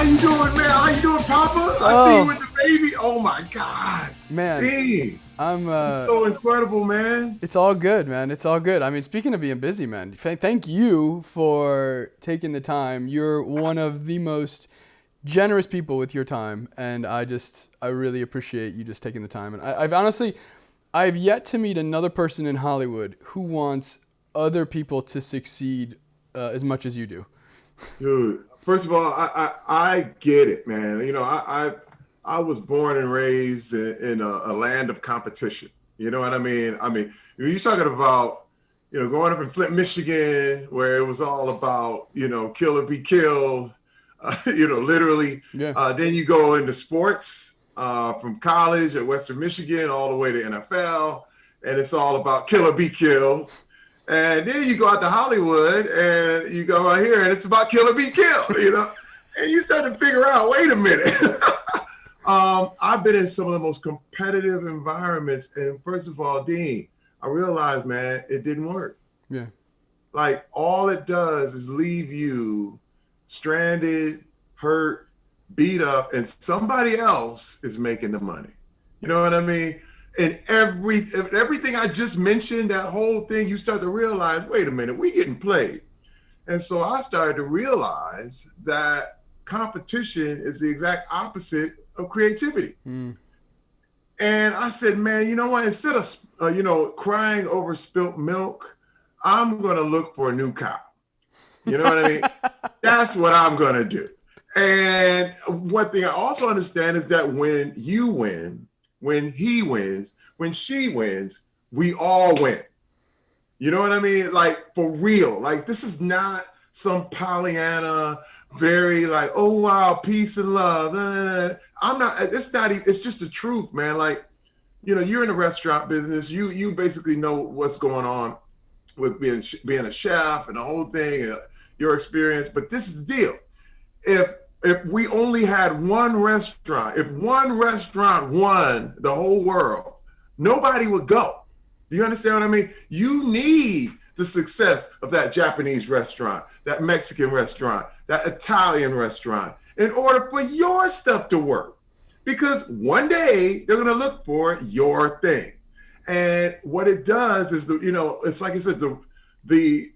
you doing, man? How you doing, Papa? I see you with the baby. Oh my God, Man, dang, I'm it's so incredible, man. it's all good, man. It's all good. I mean, speaking of being busy, man, thank you for taking the time. You're one of the most generous people with your time, and I really appreciate you just taking the time. And I've yet to meet another person in Hollywood who wants other people to succeed as much as you do. Dude, first of all, I get it, man. I was born and raised in a land of competition. You know what I mean? I mean, you're talking about, growing up in Flint, Michigan, where it was all about, kill or be killed, literally. Yeah. Then you go into sports from college at Western Michigan all the way to NFL, and it's all about kill or be killed. And then you go out to Hollywood and you go out here and it's about kill or be killed, and you start to figure out, wait a minute. I've been in some of the most competitive environments. And first of all, Dean, I realized, man, it didn't work. Yeah. Like all it does is leave you stranded, hurt, beat up, and somebody else is making the money. You know what I mean? And everything I just mentioned, that whole thing, you start to realize, wait a minute, we getting played. And so I started to realize that competition is the exact opposite of creativity. And I said, man, you know what? Instead of, crying over spilt milk, I'm going to look for a new cow. You know what I mean? That's what I'm going to do. And one thing I also understand is that when you win, when he wins, when she wins, we all win. You know what I mean? Like, for real. Like, this is not some Pollyanna, very like, oh, wow, peace and love. Nah, nah, nah. It's just the truth, man. Like, you're in the restaurant business. You basically know what's going on with being a chef and the whole thing, and your experience. But this is the deal. If we only had one restaurant, if one restaurant won the whole world, nobody would go. Do you understand what I mean? You need the success of that Japanese restaurant, that Mexican restaurant, that Italian restaurant, in order for your stuff to work. Because one day they're going to look for your thing. And what it does is, it's like I said, the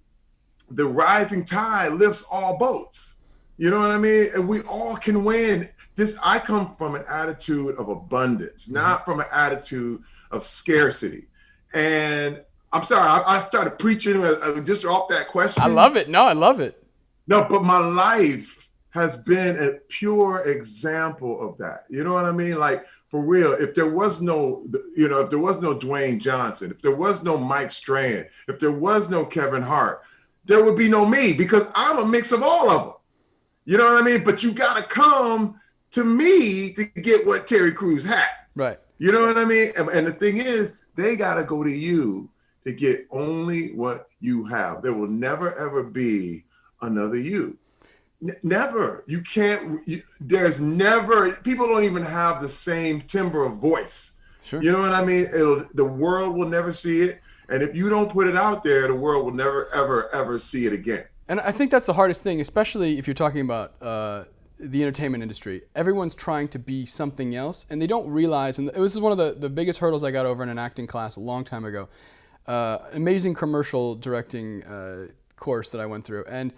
rising tide lifts all boats. You know what I mean? And we all can win. I come from an attitude of abundance, not from an attitude of scarcity. And I'm sorry, I started preaching just off that question. I love it. No, I love it. No, but my life has been a pure example of that. You know what I mean? Like, for real, if there was no Dwayne Johnson, if there was no Mike Strand, if there was no Kevin Hart, there would be no me, because I'm a mix of all of them. You know what I mean? But you got to come to me to get what Terry Crews has. Right. You know what I mean? And the thing is, they got to go to you to get only what you have. There will never, ever be another you. Never. You can't. There's never. People don't even have the same timbre of voice. Sure. You know what I mean? The world will never see it. And if you don't put it out there, the world will never, ever, ever see it again. And I think that's the hardest thing, especially if you're talking about the entertainment industry. Everyone's trying to be something else, and they don't realize, and this is one of the biggest hurdles I got over in an acting class a long time ago, amazing commercial directing course that I went through. And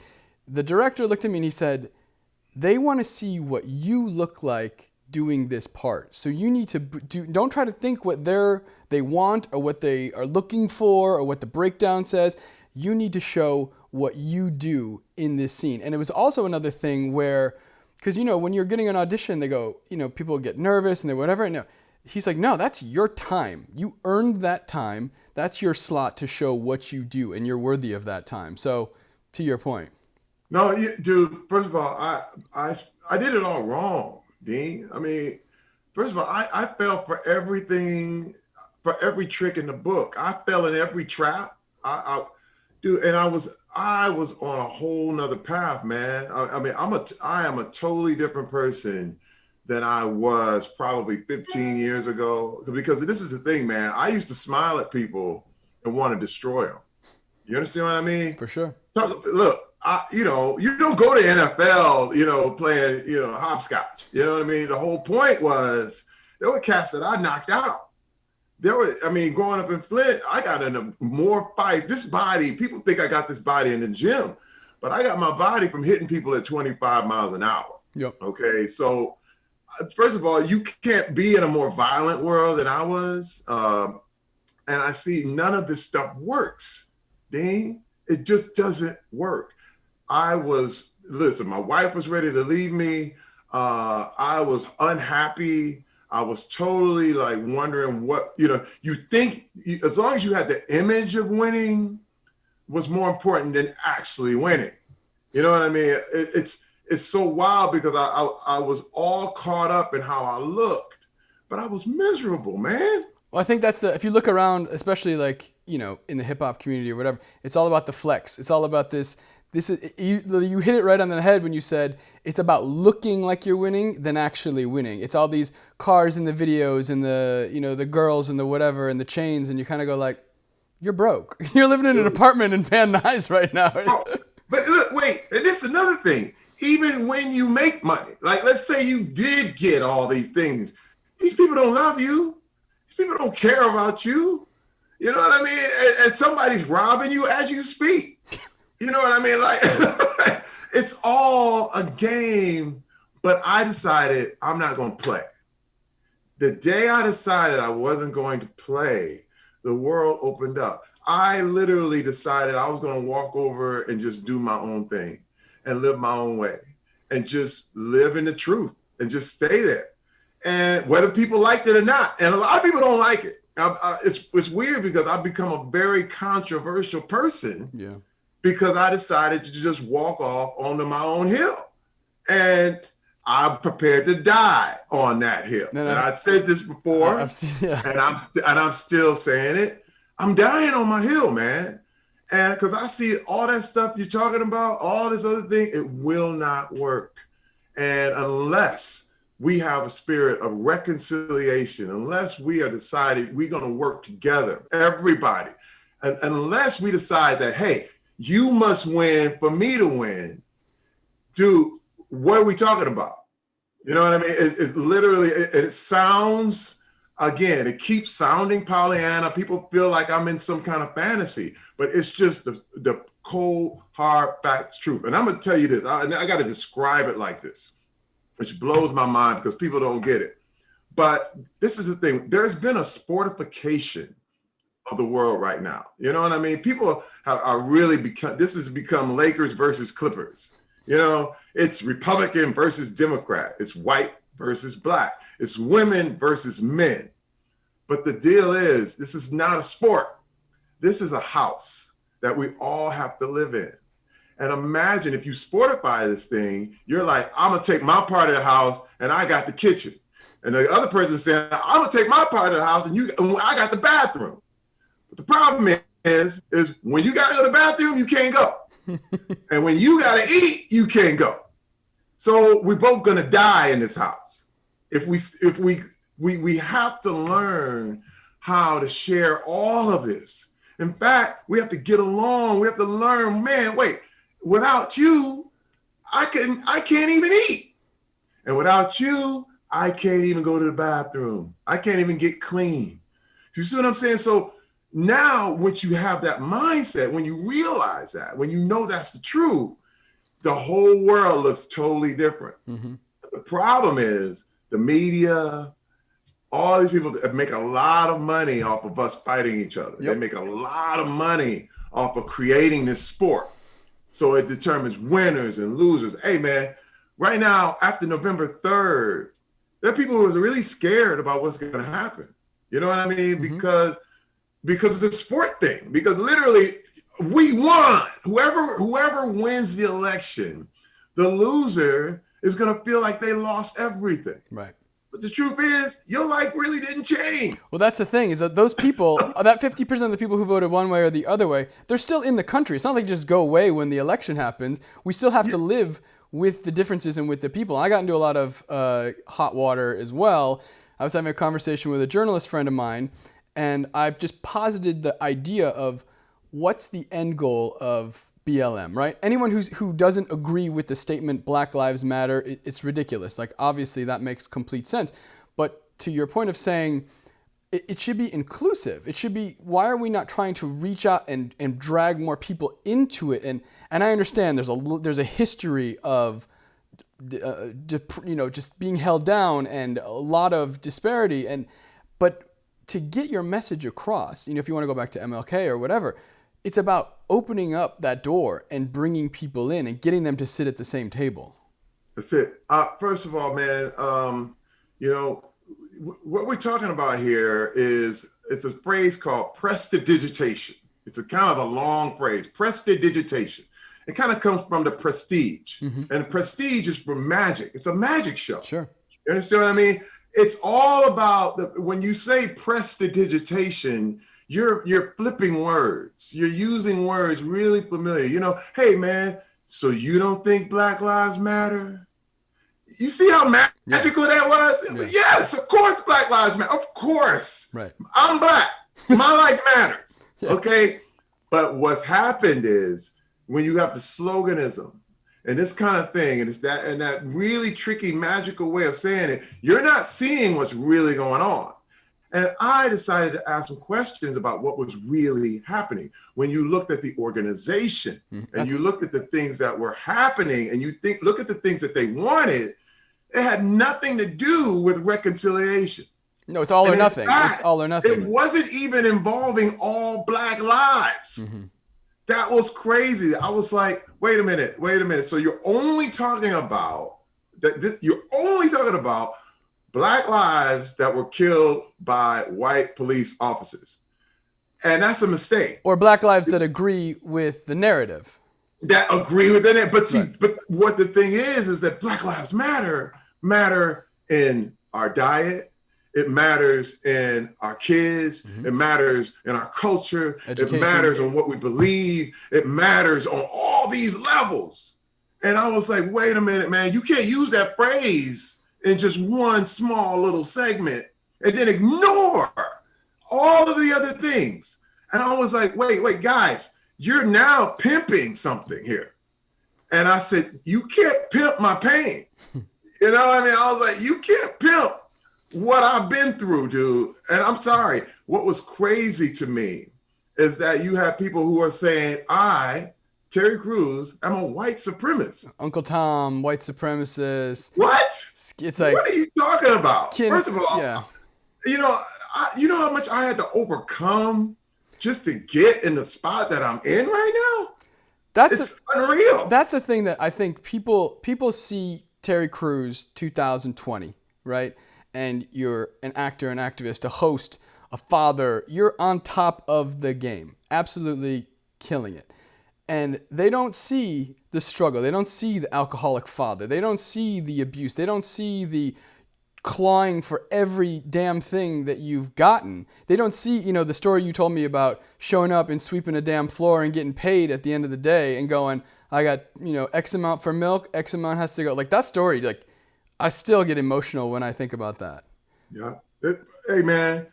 the director looked at me and he said, they want to see what you look like doing this part. So you need to don't try to think what they want or what they are looking for or what the breakdown says. You need to show what you do in this scene. And it was also another thing where, because, when you're getting an audition, they go, people get nervous and they whatever. No, he's like, no, that's your time. You earned that time. That's your slot to show what you do, and you're worthy of that time. So, to your point. No, dude, first of all, I did it all wrong, Dean. I mean, first of all, I fell for everything, for every trick in the book. I fell in every trap. Dude, and I was on a whole nother path, man. I am a totally different person than I was probably 15 years ago. Because this is the thing, man. I used to smile at people and want to destroy them. You understand what I mean? For sure. Look, you don't go to NFL, playing, hopscotch. You know what I mean? The whole point was there were cats that I knocked out. Growing up in Flint, I got into more fights. This body, people think I got this body in the gym, but I got my body from hitting people at 25 miles an hour. Yep. Okay. So, first of all, you can't be in a more violent world than I was. And I see none of this stuff works, Dean. It just doesn't work. Listen, my wife was ready to leave me. I was unhappy. I was totally like wondering what, you think as long as you had the image of winning was more important than actually winning. You know what I mean? It's so wild because I was all caught up in how I looked, but I was miserable, man. Well, I think if you look around, especially like, in the hip hop community or whatever, it's all about the flex. It's all about this is, you hit it right on the head when you said it's about looking like you're winning than actually winning. It's all these cars in the videos and the girls and the whatever and the chains, and you kind of go like, you're broke. You're living in an apartment in Van Nuys right now. Oh, but look, wait, and this is another thing. Even when you make money, like let's say you did get all these things, these people don't love you. These people don't care about you. You know what I mean? And somebody's robbing you as you speak. You know what I mean? Like, it's all a game, but I decided I'm not going to play. The day I decided I wasn't going to play, the world opened up. I literally decided I was going to walk over and just do my own thing and live my own way and just live in the truth and just stay there. And whether people liked it or not, and a lot of people don't like it. It's weird because I've become a very controversial person. Yeah. Because I decided to just walk off onto my own hill. And I'm prepared to die on that hill. And I said this before, and I'm still saying it. I'm dying on my hill, man. And because I see all that stuff you're talking about, all this other thing, it will not work. And unless we have a spirit of reconciliation, unless we are decided we're going to work together, everybody, and unless we decide that, hey, you must win for me to win. Dude, what are we talking about? You know what I mean? It's literally, it sounds, again, it keeps sounding Pollyanna. People feel like I'm in some kind of fantasy, but it's just the cold, hard facts truth. And I'm going to tell you this, I got to describe it like this, which blows my mind because people don't get it. But this is the thing. There's been a sportification of the world right now. You know what I mean? People are really this has become Lakers versus Clippers. It's Republican versus Democrat. It's white versus black. It's women versus men. But the deal is, this is not a sport. This is a house that we all have to live in. And imagine if you sportify this thing, you're like, I'm going to take my part of the house and I got the kitchen. And the other person is saying, I'm going to take my part of the house and I got the bathroom. But the problem is when you got to go to the bathroom, you can't go. And when you got to eat, you can't go. So we're both going to die in this house. If we have to learn how to share all of this. In fact, we have to get along. We have to learn, man, wait, without you, I can't even eat. And without you, I can't even go to the bathroom. I can't even get clean. You see what I'm saying? So now, once you have that mindset, when you realize that, when you know that's the truth, the whole world looks totally different. Mm-hmm. The problem is the media, all these people that make a lot of money off of us fighting each other. Yep. They make a lot of money off of creating this sport. So it determines winners and losers. Hey, man, right now, after November 3rd, there are people who are really scared about what's going to happen. You know what I mean? Mm-hmm. Because of the sport thing, because literally we won. Whoever wins the election, the loser is going to feel like they lost everything. Right. But the truth is, your life really didn't change. Well, that's the thing, is that those people, that 50% of the people who voted one way or the other way, they're still in the country. It's not like they just go away when the election happens. We still have to live with the differences and with the people. I got into a lot of hot water as well. I was having a conversation with a journalist friend of mine, and I've just posited the idea of what's the end goal of BLM, right? Anyone who doesn't agree with the statement Black Lives Matter, it's ridiculous. Like, obviously that makes complete sense. But to your point of saying it should be inclusive, it should be, why are we not trying to reach out and drag more people into it? And I understand there's a history of just being held down and a lot of disparity, but to get your message across, if you want to go back to MLK or whatever, it's about opening up that door and bringing people in and getting them to sit at the same table. That's it. First of all, man, what we're talking about here it's a phrase called prestidigitation. It's a kind of a long phrase, prestidigitation. It kind of comes from the prestige, and prestige is from magic. It's a magic show. Sure. You understand what I mean? It's all about when you say prestidigitation, you're flipping words. You're using words really familiar. Hey man, so you don't think Black Lives Matter? You see how magical that was? Yeah. Yes, of course Black Lives Matter. Of course. Right. I'm Black. My life matters. Yeah. Okay. But what's happened is when you have the sloganism and this kind of thing, and that really tricky, magical way of saying it, you're not seeing what's really going on. And I decided to ask some questions about what was really happening. When you looked at the organization and you looked at the things that were happening and look at the things that they wanted, it had nothing to do with reconciliation. No, it's all or nothing. It's all or nothing. It wasn't even involving all Black lives. That was crazy. I was like, wait a minute. So you're only talking about Black lives that were killed by white police officers. And that's a mistake. Or Black lives that agree with the narrative. That agree with the narrative. But see, but what the thing is that Black Lives matter in our diet. It matters in our kids. It matters in our culture. Education. It matters on what we believe. It matters on all these levels. And I was like, wait a minute, man, you can't use that phrase in just one small little segment and then ignore all of the other things. And I was like, wait, guys, you're now pimping something here. And I said, you can't pimp my pain. You know what I mean? I was like, you can't pimp what I've been through, dude. And I'm sorry, what was crazy to me is that you have people who are saying, Terry Crews, I'm a white supremacist. Uncle Tom, white supremacist. What? It's like, what are you talking about? First of all, yeah. You know how much I had to overcome just to get in the spot that I'm in right now? It's unreal. That's the thing that I think people see Terry Crews 2020, right? And you're an actor, an activist, a host, a father. You're on top of the game, absolutely killing it. And they don't see the struggle. They don't see the alcoholic father. They don't see the abuse. They don't see the clawing for every damn thing that you've gotten. They don't see, the story you told me about showing up and sweeping a damn floor and getting paid at the end of the day and going, I got, X amount for milk, X amount has to go. Like that story, like I still get emotional when I think about that. Yeah. Hey man,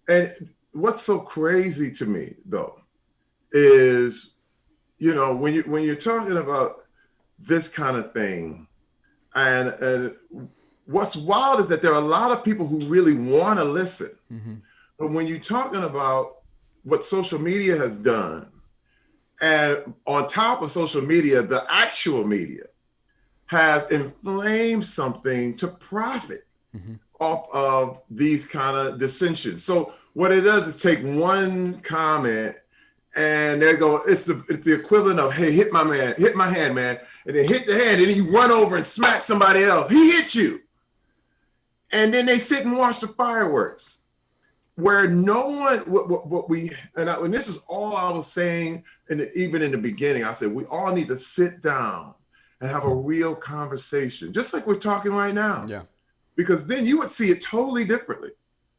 and what's so crazy to me though, is, when you're talking about this kind of thing, and what's wild is that there are a lot of people who really want to listen. But when you're talking about what social media has done, and on top of social media, the actual media has inflamed something to profit off of these kind of dissensions. So what it does is take one comment and there go, it's the equivalent of, hey, hit my hand, man. And then hit the hand and then you run over and smack somebody else. He hit you. And then they sit and watch the fireworks. Where no one, and this is all I was saying, even in the beginning, I said, we all need to sit down and have a real conversation, just like we're talking right now. Yeah. Because then you would see it totally differently.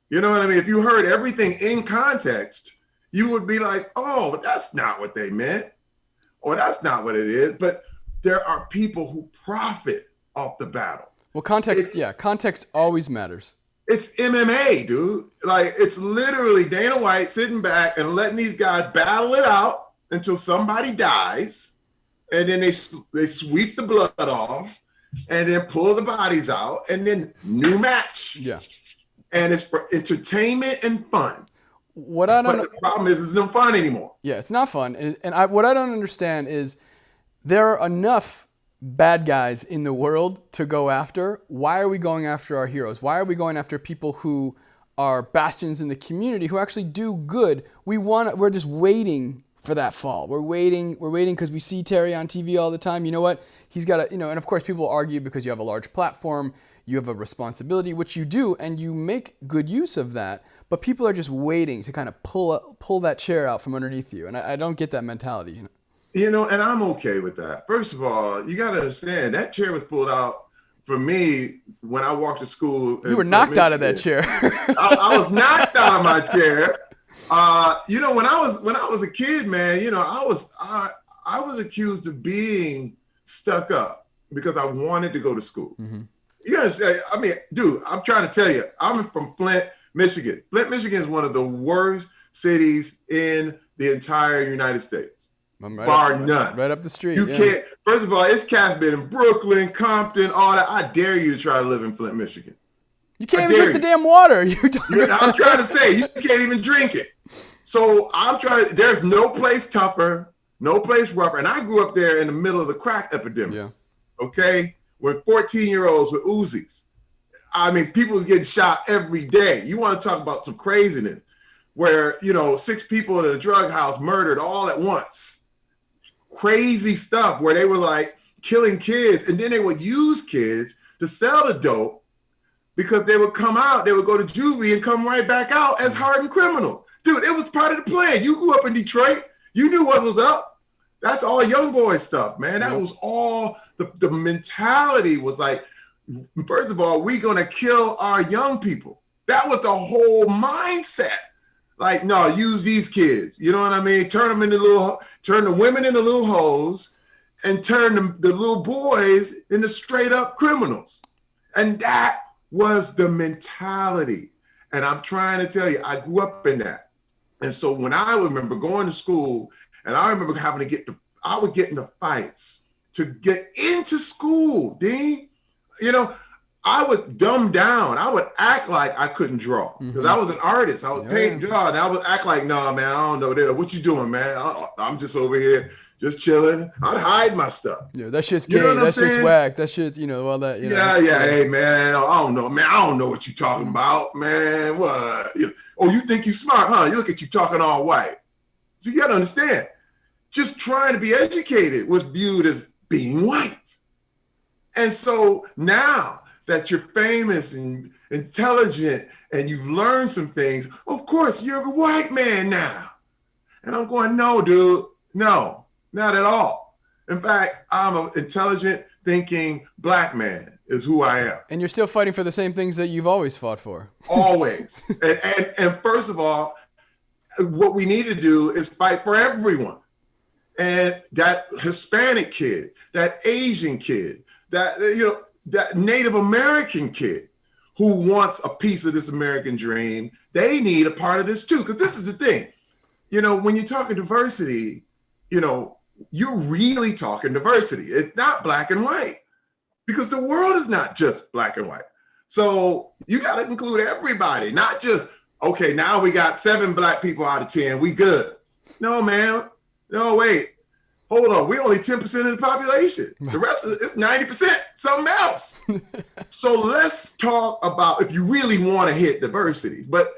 You know what I mean? If you heard everything in context, you would be like, oh, that's not what they meant, or that's not what it is. But there are people who profit off the battle. Well, context always matters. It's MMA, dude. Like, it's literally Dana White sitting back and letting these guys battle it out. until somebody dies, and then they sweep the blood off, and then pull the bodies out, and then new match. Yeah. And it's for entertainment and fun. What I But don't. the problem is, it's not fun anymore. Yeah, it's not fun. What I don't understand is there are enough bad guys in the world to go after. Why are we going after our heroes? Why are we going after people who are bastions in the community who actually do good? We're just waiting for that fall. We're waiting because we see Terry on TV all the time. You know what? He's got and of course people argue because you have a large platform, you have a responsibility, which you do, and you make good use of that. But people are just waiting to kind of pull that chair out from underneath you. And I don't get that mentality. And I'm okay with that. First of all, you got to understand that chair was pulled out for me when I walked to school. You were knocked out of that chair. I was knocked out of my chair. When I was a kid, man, I was accused of being stuck up because I wanted to go to school. Mm-hmm. You understand? I mean, dude, I'm trying to tell you, I'm from Flint, Michigan. Flint, Michigan is one of the worst cities in the entire United States. Bar none. Right up the street. You can't. First of all, it's cast been in Brooklyn, Compton, all that. I dare you to try to live in Flint, Michigan. You can't even drink the damn water. I'm trying to say you can't even drink it. So I'm trying. There's no place tougher, no place rougher. And I grew up there in the middle of the crack epidemic. Yeah. Okay, with 14-year-olds with Uzis. I mean, people was getting shot every day. You want to talk about some craziness, where 6 people in a drug house murdered all at once. Crazy stuff where they were like killing kids, and then they would use kids to sell the dope because they would come out, they would go to juvie and come right back out as hardened criminals. Dude, it was part of the plan. You grew up in Detroit. You knew what was up. That's all young boy stuff, man. That was all the mentality was like, first of all, we're going to kill our young people. That was the whole mindset. Like, no, use these kids. You know what I mean? Turn the women into little hoes and turn the little boys into straight up criminals. And that was the mentality. And I'm trying to tell you, I grew up in that. And so when I remember going to school, and I remember having to I would get into fights to get into school, Dean. I would dumb down. I would act like I couldn't draw because I was an artist. I would paint and draw, and I would act like, nah, man, I don't know that. What you doing, man? I'm just over here, just chilling. I'd hide my stuff. Yeah, that shit's gay. That shit's whack. That shit, all that. Yeah. Hey, man, I don't know, man. I don't know what you're talking about, man. What? Oh, you think you smart, huh? You look at you talking all white. So you got to understand, just trying to be educated was viewed as being white. And so now that you're famous and intelligent and you've learned some things, of course, you're a white man now. And I'm going, no, dude, no, not at all. In fact, I'm an intelligent, thinking black man is who I am. And you're still fighting for the same things that you've always fought for. Always. and first of all, what we need to do is fight for everyone. And that Hispanic kid, that Asian kid, that Native American kid who wants a piece of this American dream, they need a part of this too. Because this is the thing, when you're talking diversity, you're really talking diversity. It's not black and white because the world is not just black and white. So you got to include everybody, not just, okay, now we got 7 black people out of 10. We good. No, man. No, wait. Hold on, we're only 10% of the population. The rest of it's 90% something else. So let's talk about if you really want to hit diversity. But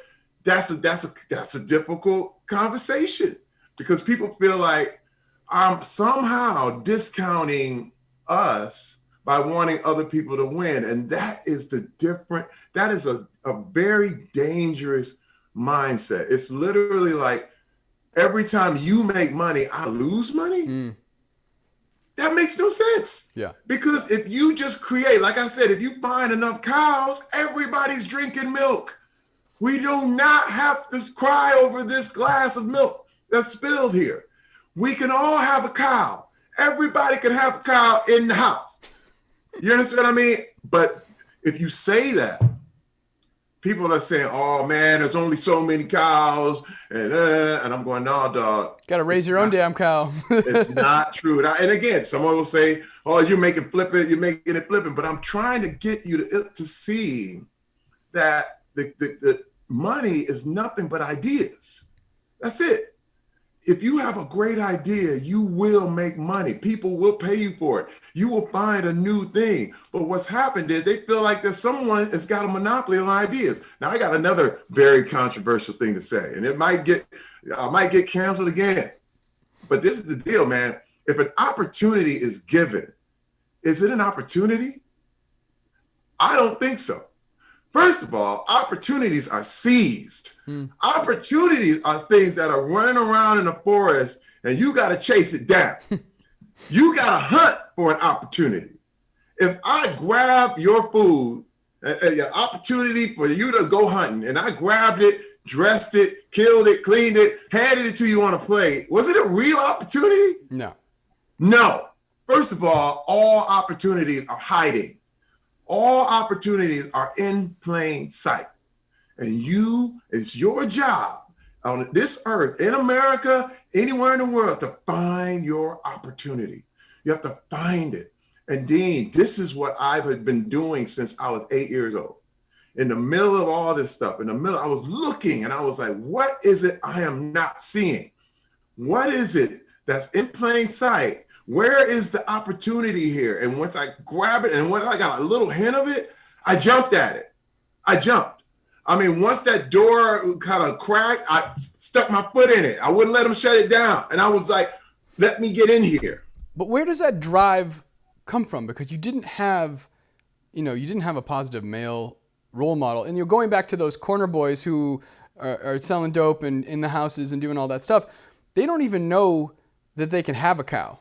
that's a difficult conversation because people feel like I'm somehow discounting us by wanting other people to win. And that is a very dangerous mindset. It's literally like, every time you make money, I lose money. That makes no sense. Yeah. Because if you just create, like I said, if you find enough cows, everybody's drinking milk. We do not have to cry over this glass of milk that's spilled here. We can all have a cow. Everybody can have a cow in the house. You understand what I mean? But if you say that, People are saying, "Oh man, there's only so many cows," and I'm going, "No, dog, Got to raise it's your own not. damn cow. It's not true." And again, someone will say, "Oh, you're making it flippant," but I'm trying to get you to see that the money is nothing but ideas. That's it. If you have a great idea, you will make money. People will pay you for it. You will find a new thing. But what's happened is they feel like there's someone that's got a monopoly on ideas. Now I got another very controversial thing to say, and I might get canceled again. But this is the deal, man. If an opportunity is given, is it an opportunity? I don't think so. First of all, opportunities are seized. Opportunities are things that are running around in the forest and you got to chase it down. You got to hunt for an opportunity. If I grab your food, an opportunity for you to go hunting, and I grabbed it, dressed it, killed it, cleaned it, handed it to you on a plate, was it a real opportunity? No. No. First of all opportunities are hiding. All opportunities are in plain sight. And it's your job on this earth, in America, anywhere in the world, to find your opportunity. You have to find it. And Dean, this is what I've been doing since I was 8 years old. In the middle of all this stuff, I was looking and I was like, what is it I am not seeing? What is it that's in plain sight? Where is the opportunity here? And once I grab it and once I got a little hint of it, I jumped at it. I jumped. I mean, once that door kind of cracked, I stuck my foot in it. I wouldn't let them shut it down. And I was like, let me get in here. But where does that drive come from? Because you didn't have a positive male role model. And you're going back to those corner boys who are selling dope and in the houses and doing all that stuff. They don't even know that they can have a cow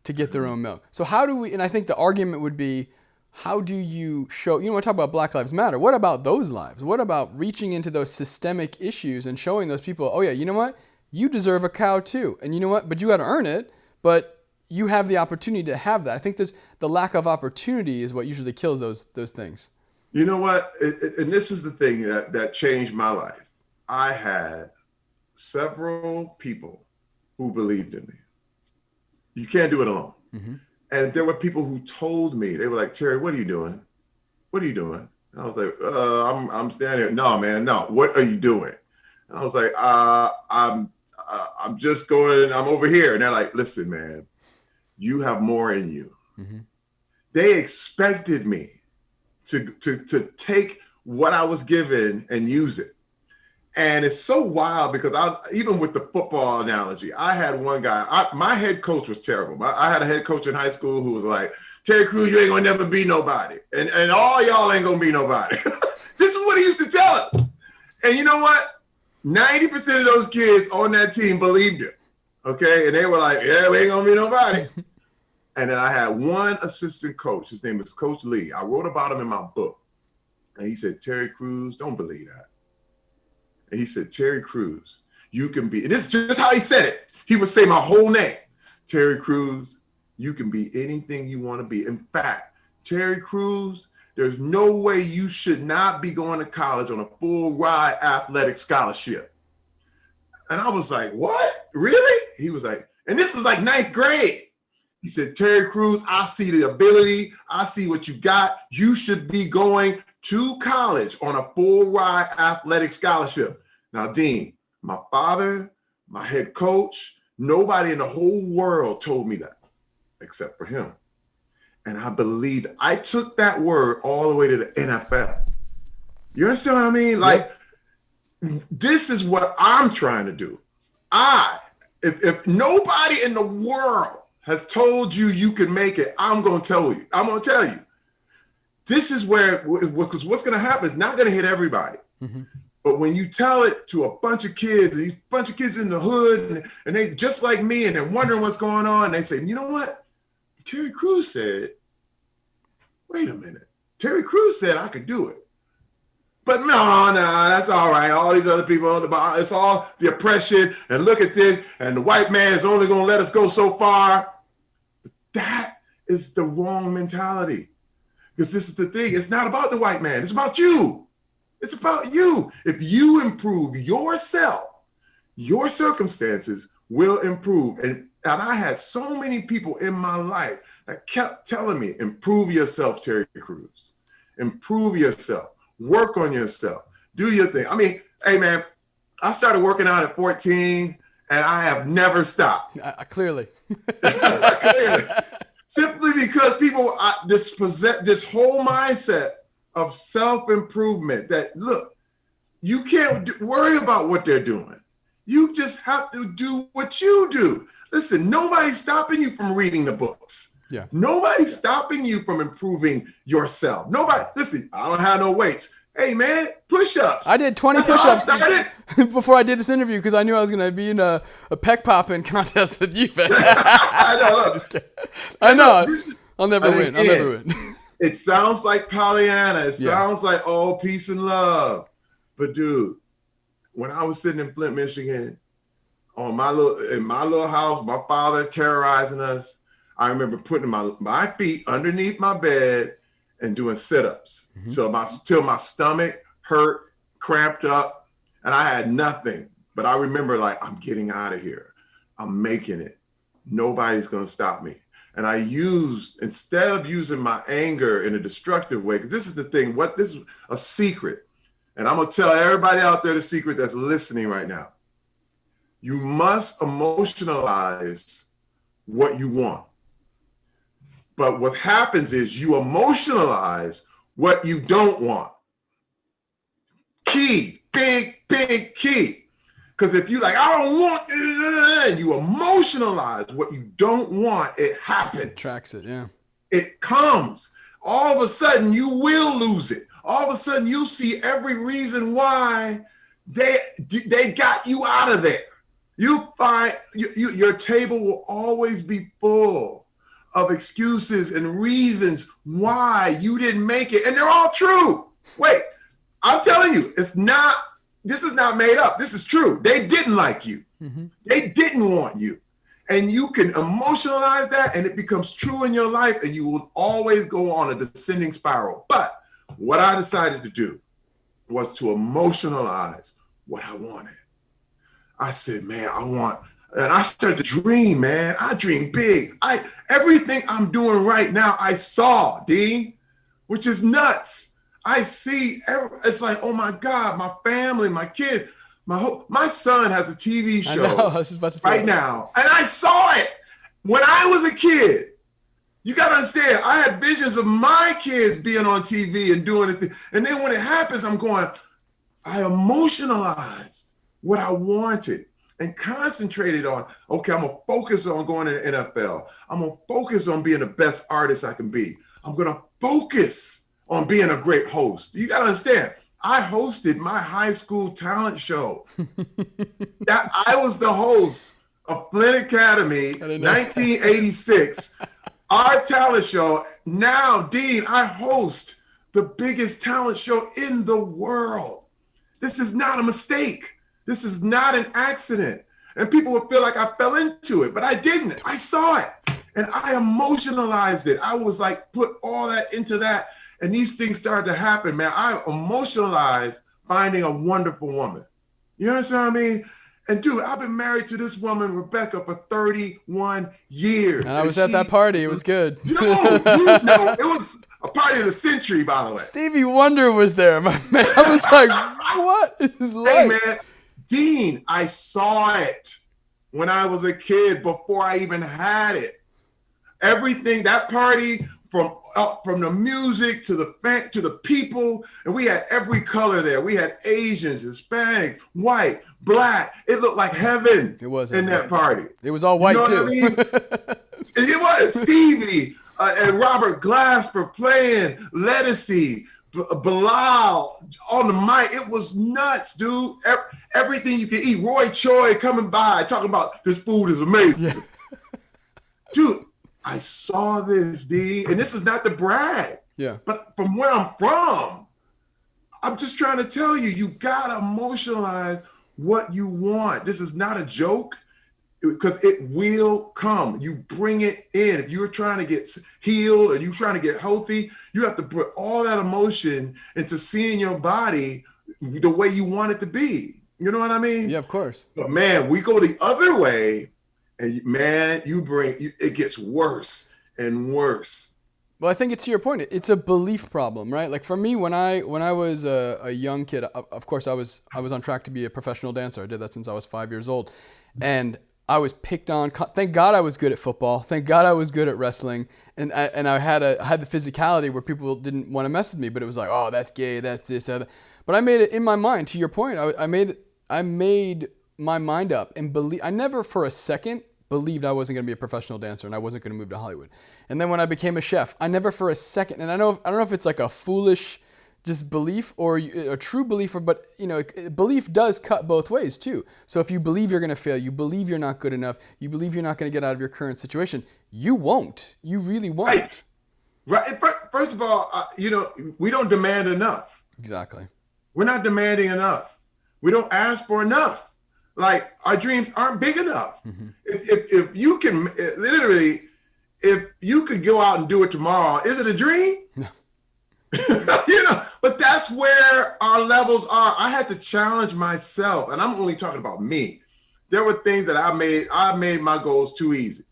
to get their own milk. So how do we, and I think the argument would be, how do you show, when we talk about Black Lives Matter, what about those lives? What about reaching into those systemic issues and showing those people, oh yeah, you know what? You deserve a cow too. And you know what? But you got to earn it, but you have the opportunity to have that. I think the lack of opportunity is what usually kills those things. You know what? And this is the thing that changed my life. I had several people who believed in me. You can't do it alone. Mm-hmm. And there were people who told me, they were like, Terry, what are you doing? What are you doing? And I was like, I'm standing here. No, man, no. What are you doing? And I was like, I'm just going, I'm over here. And they're like, listen, man, you have more in you. Mm-hmm. They expected me to take what I was given and use it. And it's so wild because even with the football analogy, I had one guy, my head coach was terrible. I had a head coach in high school who was like, Terry Crews, you ain't gonna never be nobody. And all y'all ain't gonna be nobody. This is what he used to tell us. And you know what? 90% of those kids on that team believed him. Okay. And they were like, yeah, we ain't gonna be nobody. And then I had one assistant coach. His name is Coach Lee. I wrote about him in my book. And he said, Terry Crews, don't believe that. And he said, Terry Crews, you can be, and this is just how he said it. He would say my whole name. Terry Crews, you can be anything you want to be. In fact, Terry Crews, there's no way you should not be going to college on a full ride athletic scholarship. And I was like, what? Really? He was like, and this is like ninth grade. He said, Terry Crews, I see the ability. I see what you got. You should be going to college on a full ride athletic scholarship. Now, Dean, my father, my head coach, nobody in the whole world told me that except for him. And I believed. I took that word all the way to the NFL. You understand what I mean? Like, this is what I'm trying to do. If nobody in the world has told you you can make it, I'm going to tell you. I'm going to tell you. This is where, because what's going to happen is not going to hit everybody. Mm-hmm. But when you tell it to a bunch of kids, and these bunch of kids in the hood, and they just like me, and they're wondering what's going on, they say, you know what? Terry Crews said, wait a minute. Terry Crews said I could do it. But no, that's all right. All these other people, it's all the oppression, and look at this, and the white man is only going to let us go so far. But that is the wrong mentality. Because this is the thing. It's not about the white man. It's about you. It's about you. If you improve yourself, your circumstances will improve. And I had so many people in my life that kept telling me, improve yourself, Terry Crews. Improve yourself. Work on yourself. Do your thing. I mean, hey, man, I started working out at 14 and I have never stopped. Clearly. Clearly. Simply because people, this whole mindset of self-improvement that, look, you can't worry about what they're doing. You just have to do what you do. Listen, nobody's stopping you from reading the books. Yeah. Nobody's stopping you from improving yourself. Nobody, listen, I don't have no weights. Hey, man, push-ups. I did 20 push-ups before I did this interview because I knew I was going to be in a peg popping contest with you. I know. I'll never win. I'll never win. It sounds like Pollyanna. It sounds like, oh, peace and love. But, dude, when I was sitting in Flint, Michigan, in my little house, my father terrorizing us, I remember putting my feet underneath my bed and doing sit-ups. Till my stomach hurt, cramped up, and I had nothing. But I remember, like, I'm getting out of here. I'm making it. Nobody's going to stop me. And I instead of using my anger in a destructive way, because this is the thing, this is a secret. And I'm going to tell everybody out there the secret that's listening right now. You must emotionalize what you want. But what happens is you emotionalize what you don't want. Key, big key. Because if you like, I don't want, and you emotionalize what you don't want, it happens. Tracks it, yeah. It comes. All of a sudden, you will lose it. All of a sudden, you see every reason why they got you out of there. You find your table will always be full of excuses and reasons why you didn't make it. And they're all true. Wait, I'm telling you, this is not made up. This is true. They didn't like you. Mm-hmm. They didn't want you. And you can emotionalize that and it becomes true in your life and you will always go on a descending spiral. But what I decided to do was to emotionalize what I wanted. I said, man, and I started to dream, man. I dream big. Everything I'm doing right now, I saw, Dean, which is nuts. I see, it's like, oh my God, my family, my kids, my son has a TV show right now. And I saw it when I was a kid. You got to understand, I had visions of my kids being on TV and doing it. And then when it happens, I'm going, I emotionalized what I wanted and concentrated on, okay, I'm going to focus on going to the NFL. I'm going to focus on being the best artist I can be. I'm going to focus on being a great host. You got to understand, I hosted my high school talent show. I was the host of Flint Academy, 1986. Our talent show. Now, Dean, I host the biggest talent show in the world. This is not a mistake. This is not an accident. And people would feel like I fell into it, but I didn't. I saw it and I emotionalized it. I was like, put all that into that. And these things started to happen, man. I emotionalized finding a wonderful woman. You understand what I mean? And dude, I've been married to this woman, Rebecca, for 31 years. And I was at that party. It was good. No, it was a party of the century, by the way. Stevie Wonder was there, my man. I was like, what is life? Hey, man, Dean, I saw it when I was a kid before I even had it. Everything, that party, from the music to the people, and we had every color there. We had Asians, Hispanics, white, black. It looked like heaven. It was in that party. It was all white too. I mean? It was Stevie and Robert Glasper playing Lettucey, Bilal on the mic. It was nuts, dude. Everything you can eat. Roy Choi coming by talking about this food is amazing, yeah. Dude. I saw this, D, and this is not to brag. Yeah. But from where I'm from, I'm just trying to tell you, you gotta emotionalize what you want. This is not a joke. because it will come. You bring it in. If you're trying to get healed or you're trying to get healthy, you have to put all that emotion into seeing your body the way you want it to be. You know what I mean? Yeah, of course. But man, we go the other way, and man, it gets worse and worse. Well, I think it's to your point. It's a belief problem, right? Like for me, when I was a young kid, of course I was on track to be a professional dancer. I did that since I was 5 years old, and I was picked on. Thank God I was good at football. Thank God I was good at wrestling, and I had the physicality where people didn't want to mess with me. But it was like, oh, that's gay, that's this, that. But I made it in my mind. To your point, I made my mind up and believe. I never for a second believed I wasn't going to be a professional dancer and I wasn't going to move to Hollywood. And then when I became a chef, I never for a second, and I don't know if it's like a foolish just belief or a true belief, but belief does cut both ways too. So if you believe you're going to fail, you believe you're not good enough, you believe you're not going to get out of your current situation, you won't. You really won't. Right. Right. First of all, we don't demand enough. Exactly. We're not demanding enough. We don't ask for enough. Like our dreams aren't big enough. Mm-hmm. If you can literally, if you could go out and do it tomorrow, is it a dream? No. But that's where our levels are. I had to challenge myself, and I'm only talking about me. There were things that I made my goals too easy.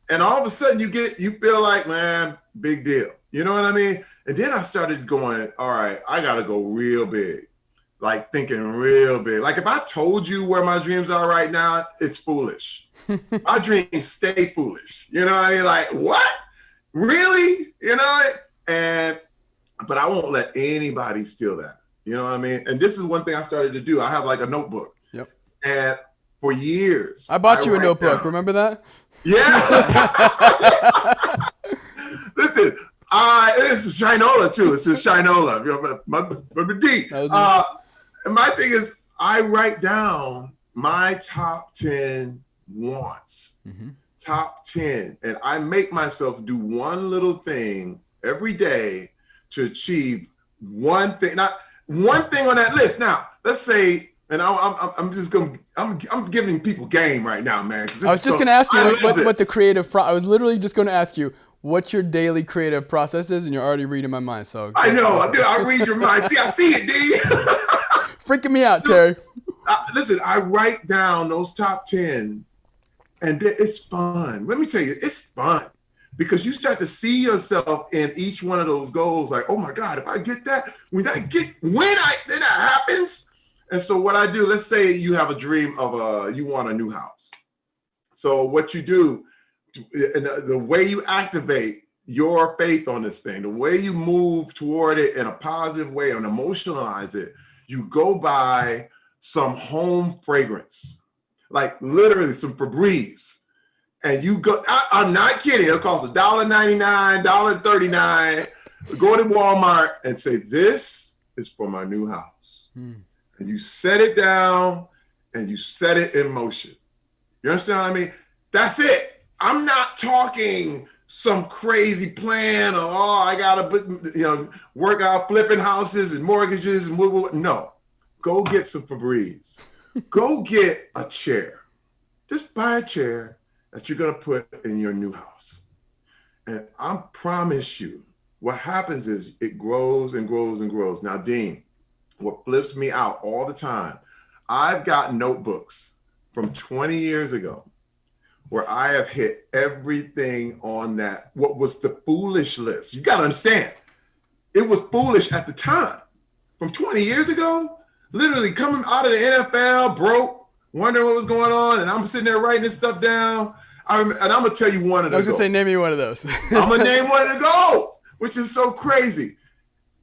And all of a sudden you feel like, man, big deal. You know what I mean? And then I started going, all right, I got to go real big. Like thinking real big. Like if I told you where my dreams are right now, it's foolish. My dreams stay foolish. You know what I mean? Like, what? Really? But I won't let anybody steal that. You know what I mean? And this is one thing I started to do. I have like a notebook. Yep. And for years. I bought you a notebook. Down. Remember that? Yeah. Listen, it's a Shinola too. It's just Shinola. My D. And my thing is, I write down my top 10 wants, top 10, and I make myself do one little thing every day to achieve one thing. Not one thing on that list. Now, let's say, and I'm giving people game right now, man. I was just going to ask you what the creative. I was literally just going to ask you what your daily creative process is, and you're already reading my mind. So I know, I read your mind. See, I see it, D. Freaking me out, Terry. Listen, I write down those top 10, and it's fun. Let me tell you, it's fun because you start to see yourself in each one of those goals. Like, oh my God, if I get that, then that happens. And so what I do, let's say you have a dream of you want a new house. So what you do, and the way you activate your faith on this thing, the way you move toward it in a positive way and emotionalize it, you go buy some home fragrance, like literally some Febreze, and you go, I'm not kidding, it'll cost $1.99, $1.39, go to Walmart and say, this is for my new house. And you set it down and you set it in motion. You understand what I mean? That's it. I'm not talking some crazy plan of, I gotta work out flipping houses and mortgages and no. Go get some Febreze. Go get a chair. Just buy a chair that you're gonna put in your new house. And I promise you, what happens is it grows and grows and grows. Now, Dean, what flips me out all the time, I've got notebooks from 20 years ago where I have hit everything on that, what was the foolish list. You got to understand, it was foolish at the time. From 20 years ago, literally coming out of the NFL, broke, wondering what was going on, and I'm sitting there writing this stuff down. And I'm going to tell you one of those. I was going to say, name me one of those. I'm going to name one of the goals, which is so crazy.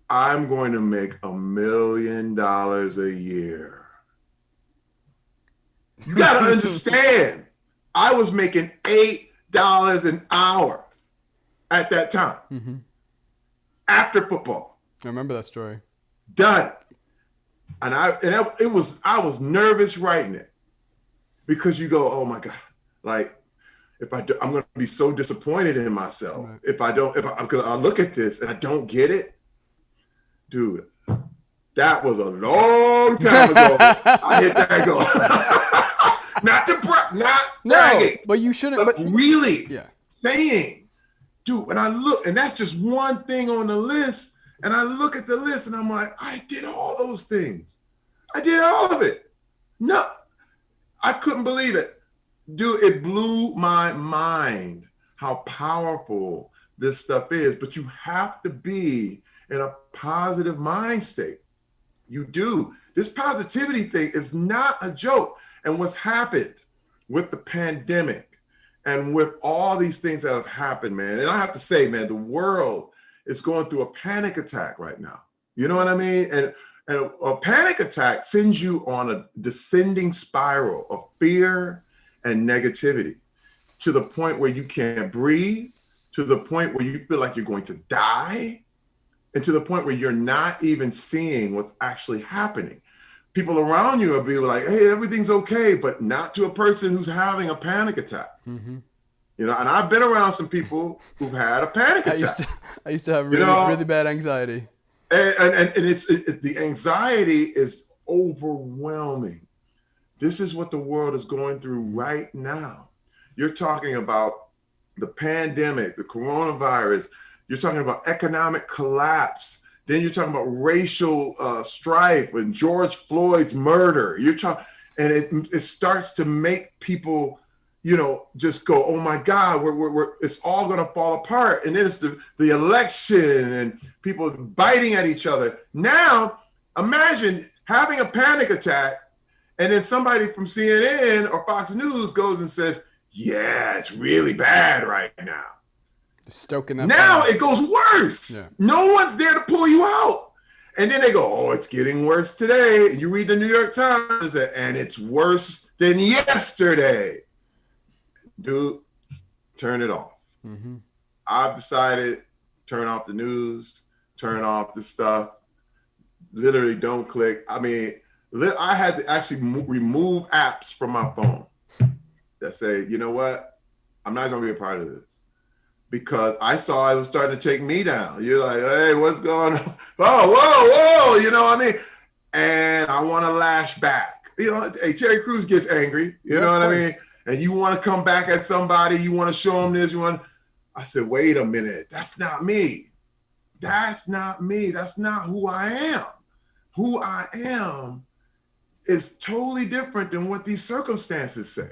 I'm going to make $1 million a year. You got to understand. I was making $8 an hour at that time after football. I remember that story. Done. And I was nervous writing it because you go, oh my God, like I'm going to be so disappointed in myself right. Because I look at this and I don't get it, dude. That was a long time ago. I hit that goal. not No, bragging, but you shouldn't. but But really yeah, saying, dude, when I look, and that's just one thing on the list, and I look at the list and I'm like, I did all those things. I did all of it. No, I couldn't believe it. Dude, it blew my mind how powerful this stuff is, but you have to be in a positive mind state. You do. This positivity thing is not a joke. And what's happened with the pandemic and with all these things that have happened, man, and I have to say, man, the world is going through a panic attack right now. You know what I mean? And a panic attack sends you on a descending spiral of fear and negativity to the point where you can't breathe, to the point where you feel like you're going to die, and to the point where you're not even seeing what's actually happening. People around you will be like, hey, everything's okay, but not to a person who's having a panic attack. mm-hmm. You know, and I've been around some people who've had a panic I attack. used to, I used to have You really, know, really bad anxiety. and it's the anxiety is overwhelming. This is what the world is going through right now. You're talking about the pandemic, the coronavirus. You're talking about economic collapse. Then you're talking about racial strife and George Floyd's murder. You're talking, and it starts to make people, you know, just go, oh my God, it's all going to fall apart. And then it's the election and people biting at each other. Now, imagine having a panic attack, and then somebody from CNN or Fox News goes and says, yeah, it's really bad right now. Stoking that Now fire. it goes worse. Yeah. No one's there to pull you out. And then they go, oh, it's getting worse today. And you read the New York Times and it's worse than yesterday. Dude, turn it off. Mm-hmm. I've decided, turn off the news, turn off the stuff. Literally don't click. I mean, I had to actually remove apps from my phone that say, you know what? I'm not going to be a part of this. Because I saw it was starting to take me down. You're like, hey, what's going on? Oh, whoa, you know what I mean? And I want to lash back. You know, hey, Terry Crews gets angry. You know what I mean? And you want to come back at somebody. You want to show them this. I said, wait a minute. That's not me. That's not me. That's not who I am. Who I am is totally different than what these circumstances say.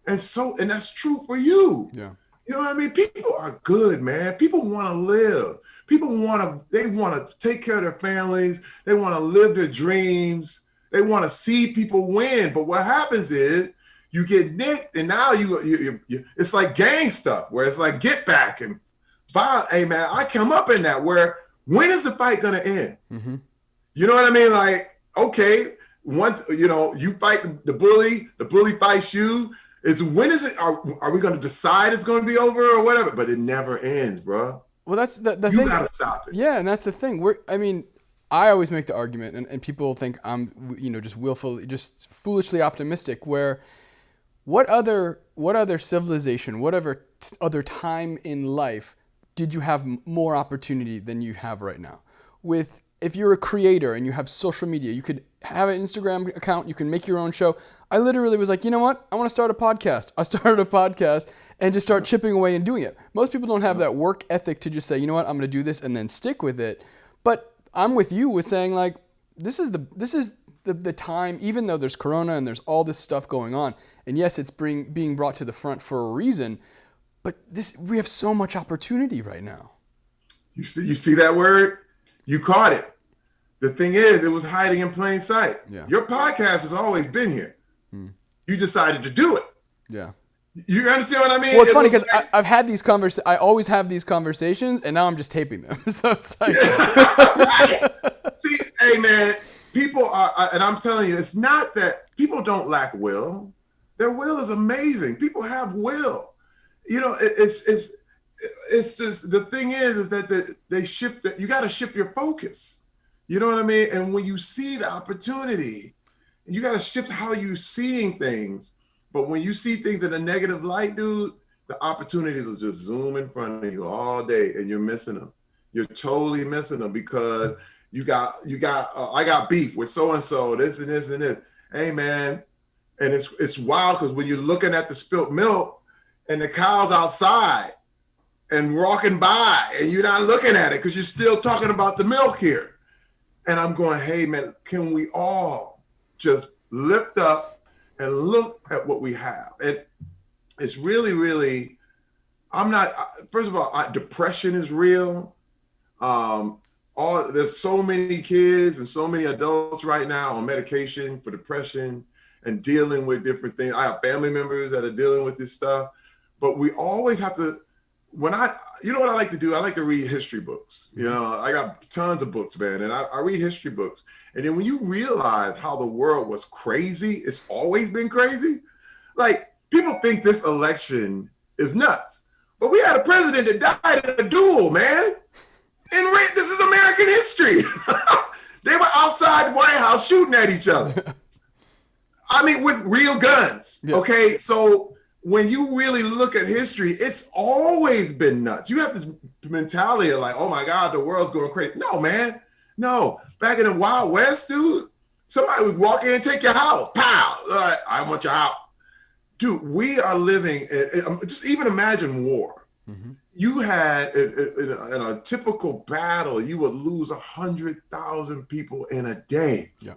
And that's true for you. Yeah. You know what I mean? People are good, man. People want to live. They want to take care of their families. They want to live their dreams. They want to see people win. But what happens is you get nicked, and now you it's like gang stuff, where it's like get back and violence. Hey, man, I come up in that where when is the fight going to end? Mm-hmm. You know what I mean? Like, okay, once, you know, you fight the bully fights you. When is it? Are we going to decide it's going to be over or whatever? But it never ends, bro. Well, that's the You thing. gotta stop it. Yeah, and that's the thing. I always make the argument, and people think I'm, just just foolishly optimistic. Where, what other civilization, whatever other time in life, did you have more opportunity than you have right now? If you're a creator and you have social media, you could have an Instagram account, you can make your own show. I literally was like, you know what? I want to start a podcast. I started a podcast and just start chipping away and doing it. Most people don't have that work ethic to just say, you know what? I'm going to do this and then stick with it. But I'm with you with saying, like, this is the time, even though there's Corona and there's all this stuff going on. And yes, it's being brought to the front for a reason. But we have so much opportunity right now. You see that word? You caught it. The thing is, it was hiding in plain sight. Yeah. Your podcast has always been here. You decided to do it. Yeah. You understand what I mean? Well, it's funny because I've had these I always have these conversations, and now I'm just taping them. So it's like, right. See, hey man, people are, and I'm telling you, it's not that people don't lack will. Their will is amazing. People have will. You know, it's just the thing is that they shift. You got to shift your focus. You know what I mean? And when you see the opportunity, you got to shift how you're seeing things. But when you see things in a negative light, dude, the opportunities will just zoom in front of you all day, and you're missing them. You're totally missing them because I got beef with so and so, this and this and this. Hey man, And it's wild because when you're looking at the spilt milk and the cow's outside and walking by and you're not looking at it because you're still talking about the milk here. And I'm going, hey, man, can we all just lift up and look at what we have? And it's really, really, first of all, depression is real. There's so many kids and so many adults right now on medication for depression and dealing with different things. I have family members that are dealing with this stuff, but we always have to, you know what I like to do? I like to read history books. You know, I got tons of books, man, and I read history books. And then when you realize how the world was crazy, it's always been crazy. Like, people think this election is nuts, but we had a president that died in a duel, man. And this is American history. They were outside the White House shooting at each other. I mean, with real guns. Yeah. Okay, so when you really look at history, it's always been nuts. You have this mentality of like, oh my God, the world's going crazy. No, man. No. Back in the Wild West, dude, somebody would walk in and take your house. Pow! I want your house. Dude, we are living, just even imagine war. Mm-hmm. You had, in a typical battle, you would lose 100,000 people in a day. Yeah.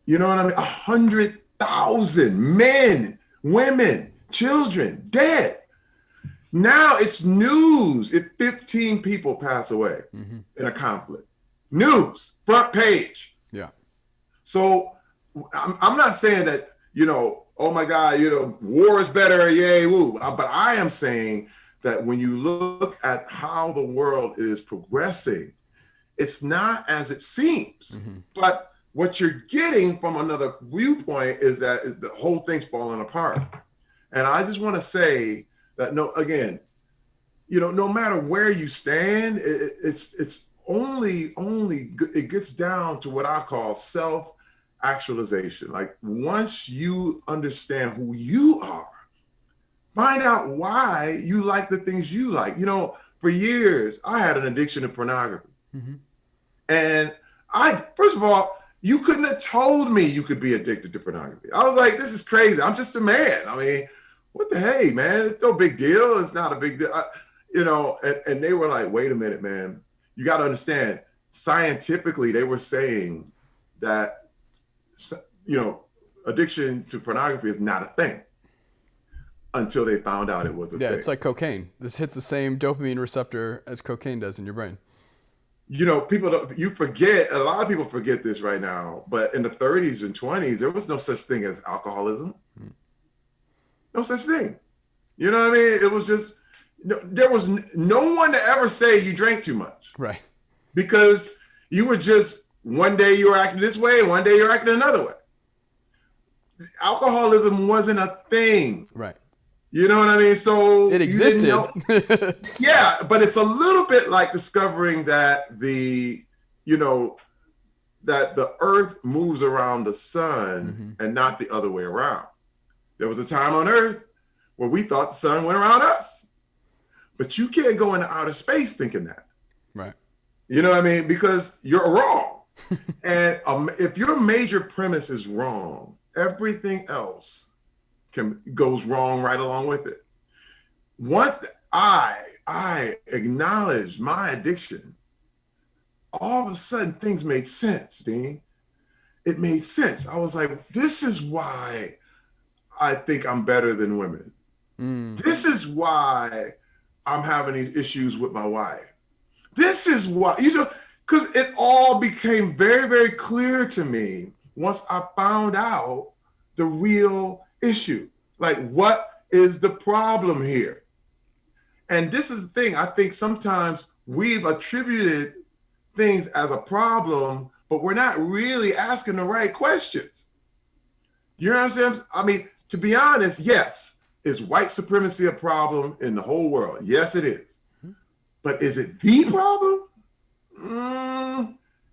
You know what I mean? 100,000 men, women, children, dead. Now it's news if 15 people pass away in a conflict. News, front page. Yeah. So I'm not saying that, oh my God, war is better, yay, woo. But I am saying that when you look at how the world is progressing, it's not as it seems. Mm-hmm. But what you're getting from another viewpoint is that the whole thing's falling apart. And I just want to say that, no matter where you stand, it's only it gets down to what I call self-actualization. Like, once you understand who you are, find out why you like the things you like. For years, I had an addiction to pornography. Mm-hmm. And first of all, you couldn't have told me you could be addicted to pornography. I was like, this is crazy. I'm just a man. I mean, what the hey, man? It's no big deal. It's not a big deal. And they were like, wait a minute, man. You got to understand, scientifically, they were saying that, addiction to pornography is not a thing until they found out it was a thing. Yeah, it's like cocaine. This hits the same dopamine receptor as cocaine does in your brain. A lot of people forget this right now, but in the 30s and 20s, there was no such thing as alcoholism. No such thing. You know what I mean? It was just, there was no one to ever say you drank too much. Right. Because you were just, one day you were acting this way, and one day you're acting another way. Alcoholism wasn't a thing. Right. You know what I mean? So it existed. Yeah, but it's a little bit like discovering that the earth moves around the sun and not the other way around. There was a time on Earth where we thought the sun went around us. But you can't go into outer space thinking that. Right. You know what I mean? Because you're wrong. And if your major premise is wrong, everything else goes wrong right along with it. Once I acknowledged my addiction, all of a sudden things made sense, Dean. It made sense. I was like, this is why I think I'm better than women. This is why I'm having these issues with my wife. This is why, because it all became very, very clear to me once I found out the real issue. Like, what is the problem here? And this is the thing. I think sometimes we've attributed things as a problem, but we're not really asking the right questions. You know what I'm saying? I mean, to be honest, yes, is white supremacy a problem in the whole world? Yes, it is. But is it the problem?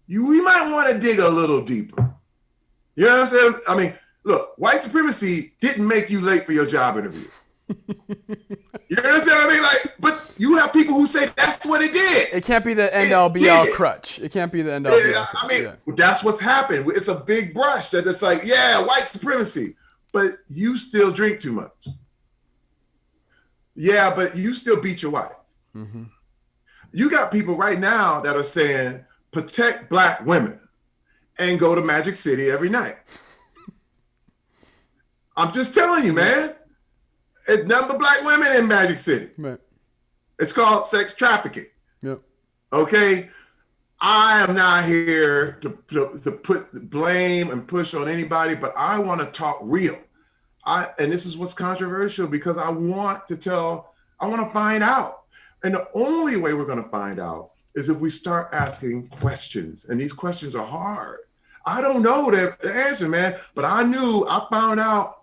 We might want to dig a little deeper. You know what I'm saying? I mean, look, white supremacy didn't make you late for your job interview. You understand what I mean? Like, but you have people who say that's what it did. It can't be the end all It be all did. crutch. It can't be the end all be all I crutch. mean, Yeah. that's what's happened. It's a big brush that it's like, yeah, white supremacy, but you still drink too much. Yeah, but you still beat your wife. Mm-hmm. You got people right now that are saying protect black women and go to Magic City every night. I'm just telling you, man. It's nothing but black women in Magic City. Right. It's called sex trafficking. Yep. Okay. I am not here to put blame and push on anybody, but I want to talk real. And this is what's controversial because I want to find out. And the only way we're going to find out is if we start asking questions. And these questions are hard. I don't know the answer, man, but I found out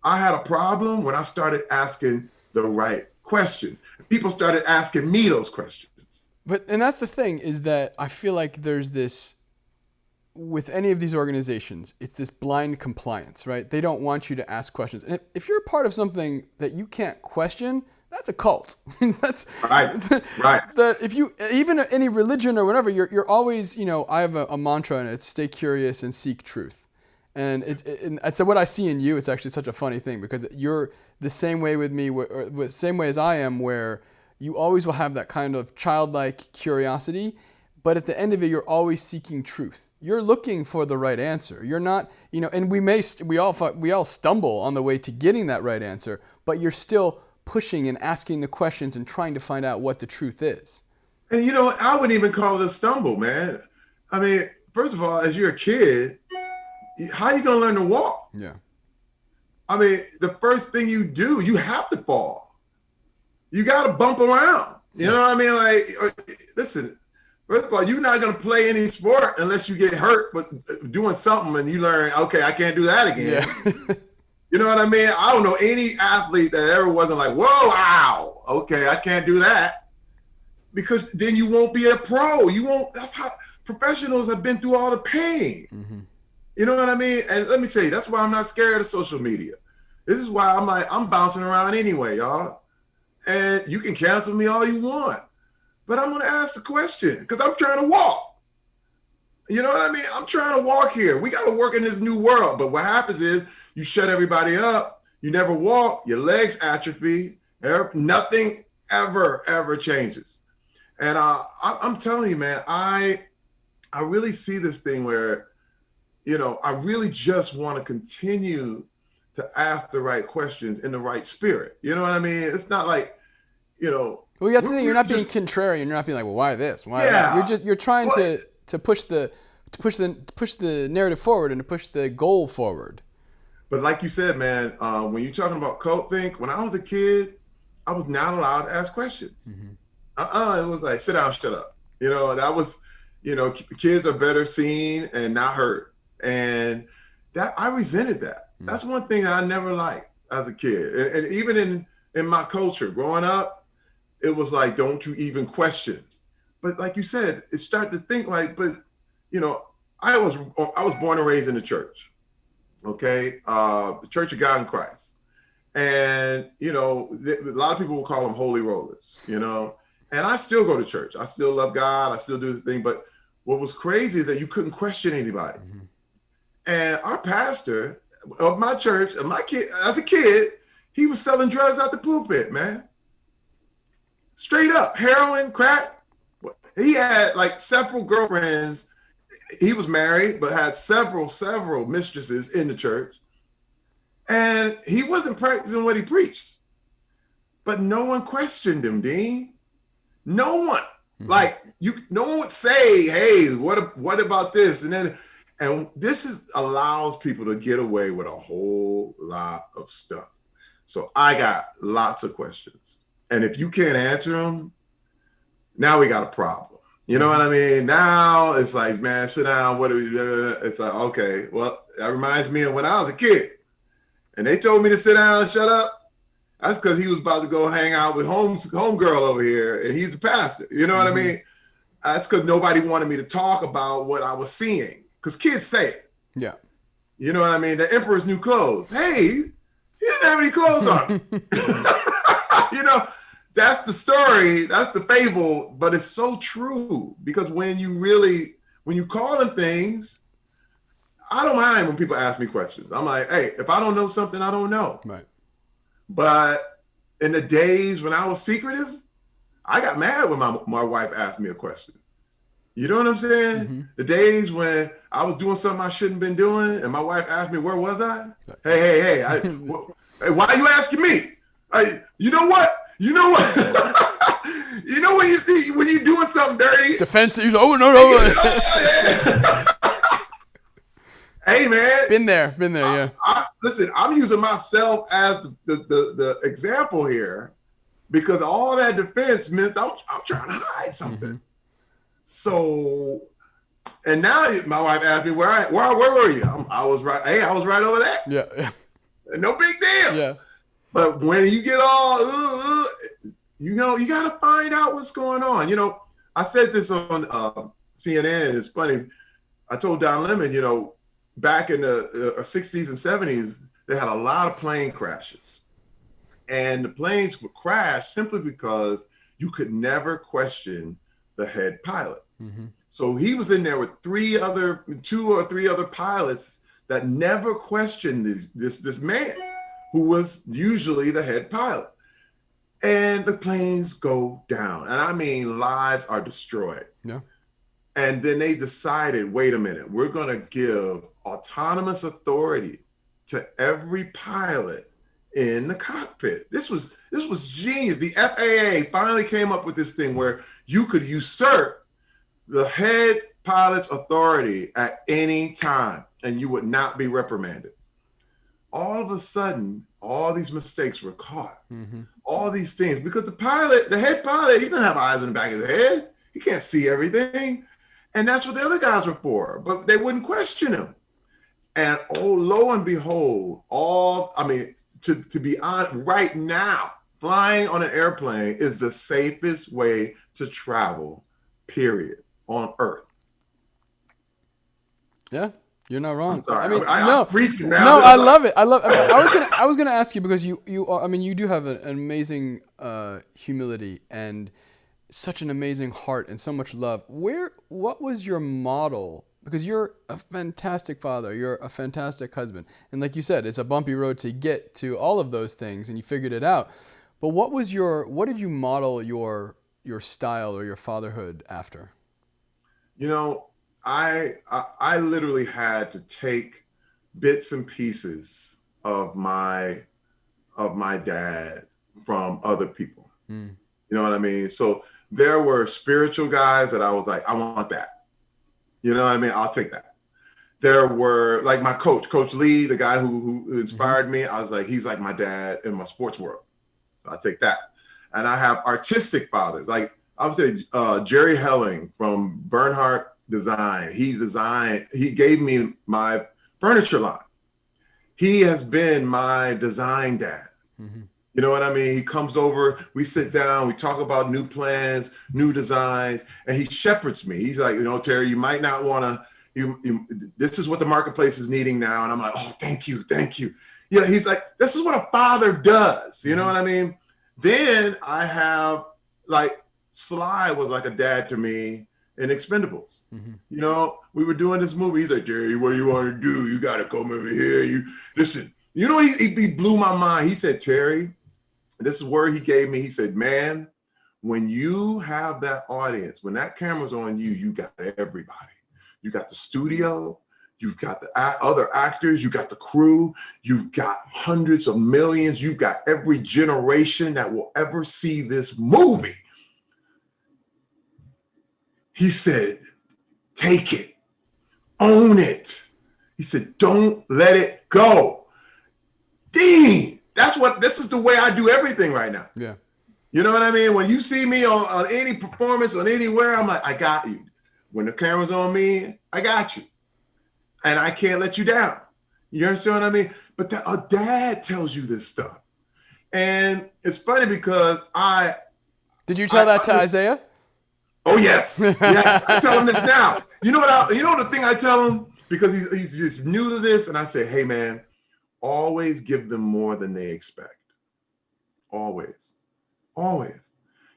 I had a problem when I started asking the right questions. People started asking me those questions. And that's the thing is that I feel like there's this, with any of these organizations, it's this blind compliance, right? They don't want you to ask questions. And if you're a part of something that you can't question, that's a cult. That's right. That if you, even any religion or whatever, you're always, I have a mantra and it's stay curious and seek truth. And so what I see in you, it's actually such a funny thing because you're the same way with me, or the same way as I am, where you always will have that kind of childlike curiosity, but at the end of it, you're always seeking truth. You're looking for the right answer. You're not, and we all stumble on the way to getting that right answer, but you're still pushing and asking the questions and trying to find out what the truth is. And I wouldn't even call it a stumble, man. I mean, first of all, as you're a kid, how are you going to learn to walk? Yeah. I mean, the first thing you do, you have to fall. You got to bump around. You know what I mean? Like, listen, first of all, you're not going to play any sport unless you get hurt, but doing something and you learn, okay, I can't do that again. Yeah. You know what I mean? I don't know any athlete that ever wasn't like, whoa, ow, okay, I can't do that. Because then you won't be a pro. You won't, that's how professionals have been through all the pain. Mm-hmm. You know what I mean? And let me tell you, that's why I'm not scared of social media. This is why I'm bouncing around anyway, y'all. And you can cancel me all you want, but I'm going to ask the question because I'm trying to walk. You know what I mean? I'm trying to walk here. We got to work in this new world. But what happens is you shut everybody up. You never walk. Your legs atrophy. Nothing ever changes. And I'm telling you, man, I really see this thing where, I really just want to continue to ask the right questions in the right spirit. You know what I mean? It's not like, Well, you have to think you're not being contrarian. You're not being like, well, why this? Why that? You're trying to push the narrative forward and to push the goal forward. But like you said, man, when you're talking about cult think, when I was a kid, I was not allowed to ask questions. Mm-hmm. It was like, sit down, shut up. That was, kids are better seen and not heard. And that I resented that. That's one thing I never liked as a kid. And even in my culture growing up, it was like, don't you even question. But like you said, it started to think like, but, I was born and raised in the church. Okay. The Church of God in Christ. And, a lot of people will call them holy rollers, and I still go to church. I still love God. I still do the thing. But what was crazy is that you couldn't question anybody. Mm-hmm. And our pastor of my church, as a kid, he was selling drugs out the pulpit, man. Straight up, heroin, crack. He had like several girlfriends. He was married, but had several mistresses in the church. And he wasn't practicing what he preached. But no one questioned him, Dean. No one. Mm-hmm. No one would say, hey, what about this? And this allows people to get away with a whole lot of stuff. So I got lots of questions. And if you can't answer them, now we got a problem. You know what I mean? Now it's like, man, sit down. What are we doing? It's like, okay, well, that reminds me of when I was a kid. And they told me to sit down and shut up. That's because he was about to go hang out with homegirl over here. And he's the pastor. You know what I mean? That's because nobody wanted me to talk about what I was seeing. Because kids say it. Yeah. You know what I mean? The emperor's new clothes. Hey, He didn't have any clothes on. You know, that's the story, that's the fable, but it's so true because when you call in things, I don't mind when people ask me questions. I'm like, hey, if I don't know something, I don't know. Right. But in the days when I was secretive, I got mad when my wife asked me a question. You know what I'm saying? Mm-hmm. The days when I was doing something I shouldn't been doing, and my wife asked me, "Where was I?" Hey! Hey, why are you asking me? You know what? You know what? You know when you see when you doing something dirty. Defensive. Oh no. Hey man, Been there. Yeah. listen, I'm using myself as the example here because all that defense meant I'm trying to hide something. Mm-hmm. So, and now my wife asked me where were you? I was right. Hey, I was right over there. Yeah. No big deal. Yeah. But when you get all, you know, you got to find out what's going on. You know, I said this on CNN. It's funny. I told Don Lemon, you know, back in the 60s and 70s, they had a lot of plane crashes. And the planes would crash simply because you could never question the head pilot. Mm-hmm. So he was in there with two or three other pilots that never questioned this man who was usually the head pilot. And the planes go down. And I mean, lives are destroyed. Yeah. And then they decided, wait a minute, we're going to give autonomous authority to every pilot in the cockpit. This was genius. The FAA finally came up with this thing where you could usurp the head pilot's authority at any time and you would not be reprimanded. All of a sudden, all these mistakes were caught. Mm-hmm. All these things, because the head pilot, he doesn't have eyes in the back of his head. He can't see everything. And that's what the other guys were for, but they wouldn't question him. And oh, lo and behold, to be honest, right now, flying on an airplane is the safest way to travel, period, on Earth. Yeah, you're not wrong. I'm sorry. I mean, I'm preaching now. No, I love it. I was gonna ask you because you are. I mean, you do have an amazing humility and such an amazing heart and so much love. What was your model? Because you're a fantastic father, you're a fantastic husband, and like you said, it's a bumpy road to get to all of those things, and you figured it out. But what did you model your style or your fatherhood after? You know, I literally had to take bits and pieces of my dad from other people. Mm. You know what I mean? So there were spiritual guys that I was like, I want that. You know what I mean? I'll take that. There were like my Coach Lee, the guy who inspired me. I was like, he's like my dad in my sports world. So I take that. And I have artistic fathers. Like I would say Jerry Helling from Bernhardt Design. He gave me my furniture line. He has been my design dad. Mm-hmm. You know what I mean? He comes over, we sit down, we talk about new plans, new designs, and he shepherds me. He's like, you know, Terry, you might not want to, this is what the marketplace is needing now. And I'm like, oh, thank you. Yeah, he's like, this is what a father does. You know what I mean? Then I have like, Sly was like a dad to me in Expendables. Mm-hmm. You know, we were doing this movie. He's like, Terry, what do you want to do? You got to come over here. Listen, you know, he blew my mind. He said, Terry, this is a word he gave me. He said, man, when you have that audience, when that camera's on you, you got everybody. You got the studio, you've got the other actors, you got the crew, you've got hundreds of millions, you've got every generation that will ever see this movie. He said, take it, own it. He said, don't let it go. Dean. This is the way I do everything right now. Yeah. You know what I mean? When you see me on any performance, on anywhere, I'm like, I got you. When the camera's on me, I got you. And I can't let you down. You understand what I mean? But a dad tells you this stuff. And it's funny because Did you tell that to Isaiah? Oh, yes. Yes. I tell him this now. You know the thing I tell him? Because he's just new to this. And I say, hey, man, always give them more than they expect. Always, always.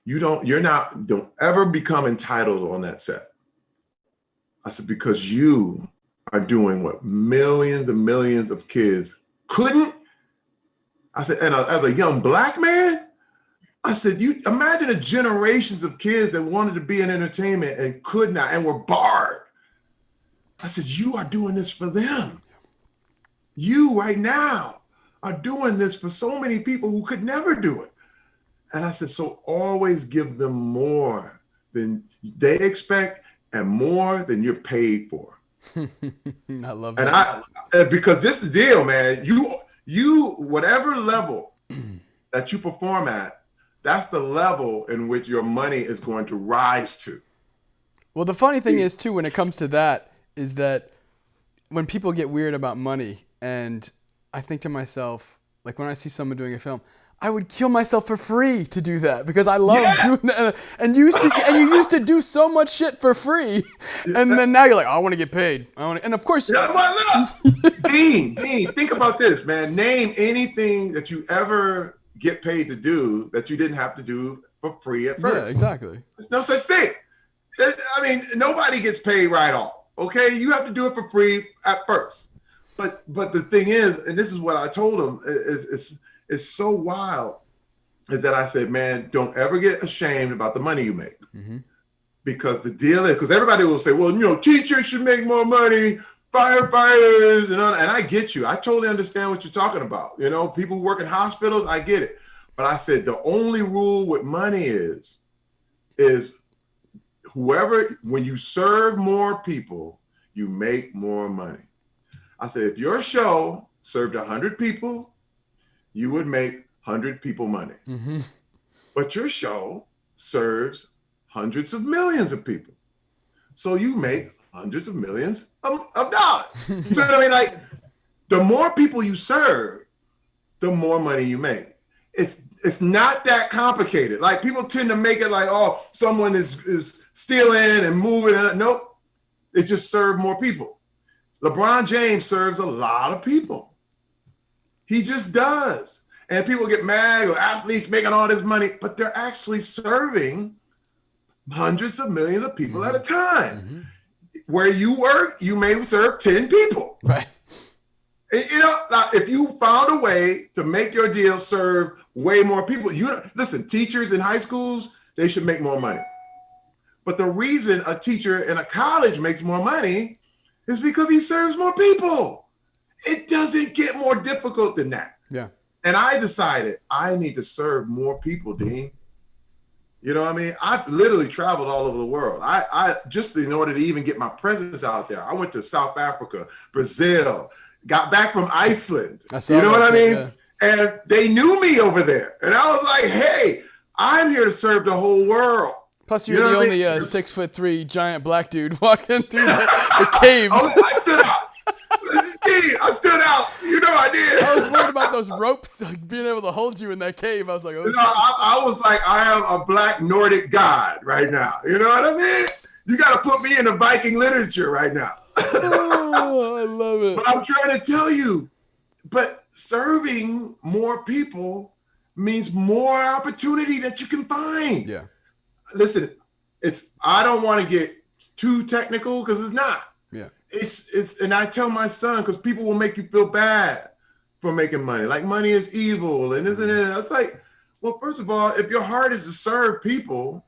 Don't ever become entitled on that set. I said, because you are doing what millions and millions of kids couldn't. I said, and as a young Black man, I said, you imagine the generations of kids that wanted to be in entertainment and could not and were barred. I said, you are doing this for them. You right now are doing this for so many people who could never do it. And I said, so always give them more than they expect and more than you're paid for. I love that. And because this is the deal, man, you whatever level that you perform at, that's the level in which your money is going to rise to. Well, the funny thing is too, when it comes to that, is that when people get weird about money, and I think to myself, like when I see someone doing a film, I would kill myself for free to do that because I love doing that. And you used to do so much shit for free, and then now you're like, oh, I want to get paid. And of course, Dean, think about this, man. Name anything that you ever get paid to do that you didn't have to do for free at first. Yeah, exactly. There's no such thing. I mean, nobody gets paid right off. Okay, you have to do it for free at first. But the thing is, and this is what I told him, is so wild, is that I said, man, don't ever get ashamed about the money you make. Mm-hmm. Because the deal is, because everybody will say, well, teachers should make more money, firefighters, and I get you. I totally understand what you're talking about. People who work in hospitals, I get it. But I said, the only rule with money is when you serve more people, you make more money. I said, if your show served 100 people, you would make 100 people money. Mm-hmm. But your show serves hundreds of millions of people. So you make hundreds of millions of dollars. So I mean, like, the more people you serve, the more money you make. It's not that complicated. Like, people tend to make it like, oh, someone is stealing and moving. Nope. It just served more people. LeBron James serves a lot of people. He just does. And people get mad or athletes making all this money, but they're actually serving hundreds of millions of people at a time. Mm-hmm. Where you work, you may serve 10 people. Right. And, if you found a way to make your deal serve way more people, listen, teachers in high schools, they should make more money. But the reason a teacher in a college makes more money is because he serves more people. It doesn't get more difficult than that. Yeah. And I decided I need to serve more people, Dean. You know what I mean? I've literally traveled all over the world. I just in order to even get my presence out there, I went to South Africa, Brazil, got back from Iceland. You know what I mean? Yeah. And they knew me over there. And I was like, hey, I'm here to serve the whole world. Plus, you're the only 6'3" giant black dude walking through the caves. I stood out. I stood out. I did. I was worried about those ropes being able to hold you in that cave. I was like, okay. I was like, I am a black Nordic god right now. You know what I mean? You got to put me in the Viking literature right now. Oh, I love it. But I'm trying to tell you, but serving more people means more opportunity that you can find. Yeah. Listen, I don't want to get too technical because it's not. Yeah. And I tell my son, because people will make you feel bad for making money. Like, money is evil and isn't it? It's like, well, first of all, if your heart is to serve people,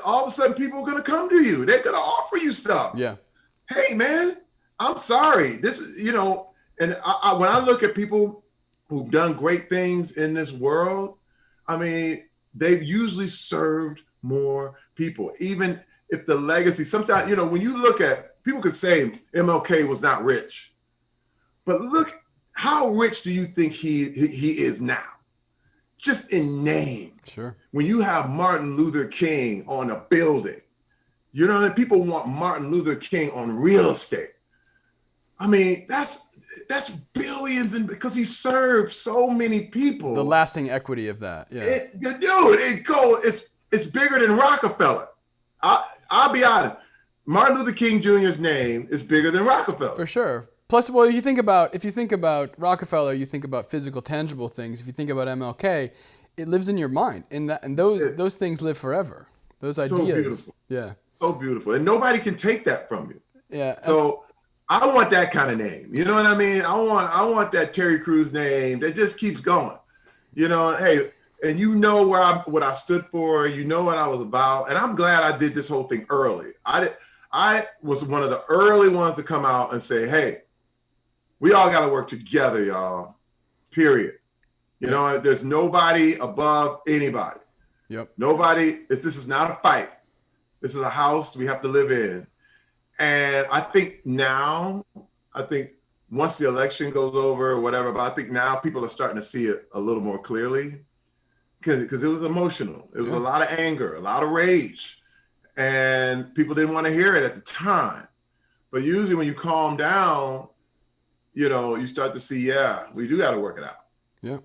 all of a sudden people are going to come to you. They're going to offer you stuff. Yeah. Hey, man, I'm sorry. This is, and when I look at people who've done great things in this world, I mean, they've usually served more people. Even if the legacy, sometimes, when you look at, people could say MLK was not rich, but look, how rich do you think he is now? Just in name. Sure. When you have Martin Luther King on a building, people want Martin Luther King on real estate. I mean, that's billions, and because he served so many people. The lasting equity of that, yeah. It's bigger than Rockefeller. I'll be honest. Martin Luther King Jr.'s name is bigger than Rockefeller. For sure. Plus, well, if you think about Rockefeller, you think about physical, tangible things. If you think about MLK, it lives in your mind, and those things live forever. Those So ideas, beautiful. yeah, So beautiful. And nobody can take that from you. yeah. So I want that kind of name. You know what I mean? I want that Terry Crews name that just keeps going. You know, hey, and you know what I stood for, you know what I was about. And I'm glad I did this whole thing early. I was one of the early ones to come out and say, hey, we all got to work together, y'all. Period. You know, there's nobody above anybody. Yep. Nobody, this is not a fight. This is a house we have to live in. And I think once the election goes over or whatever, but I think now people are starting to see it a little more clearly because it was emotional. It was a lot of anger, a lot of rage, and people didn't want to hear it at the time. But usually when you calm down, you know, you start to see, yeah, we do got to work it out. Yeah.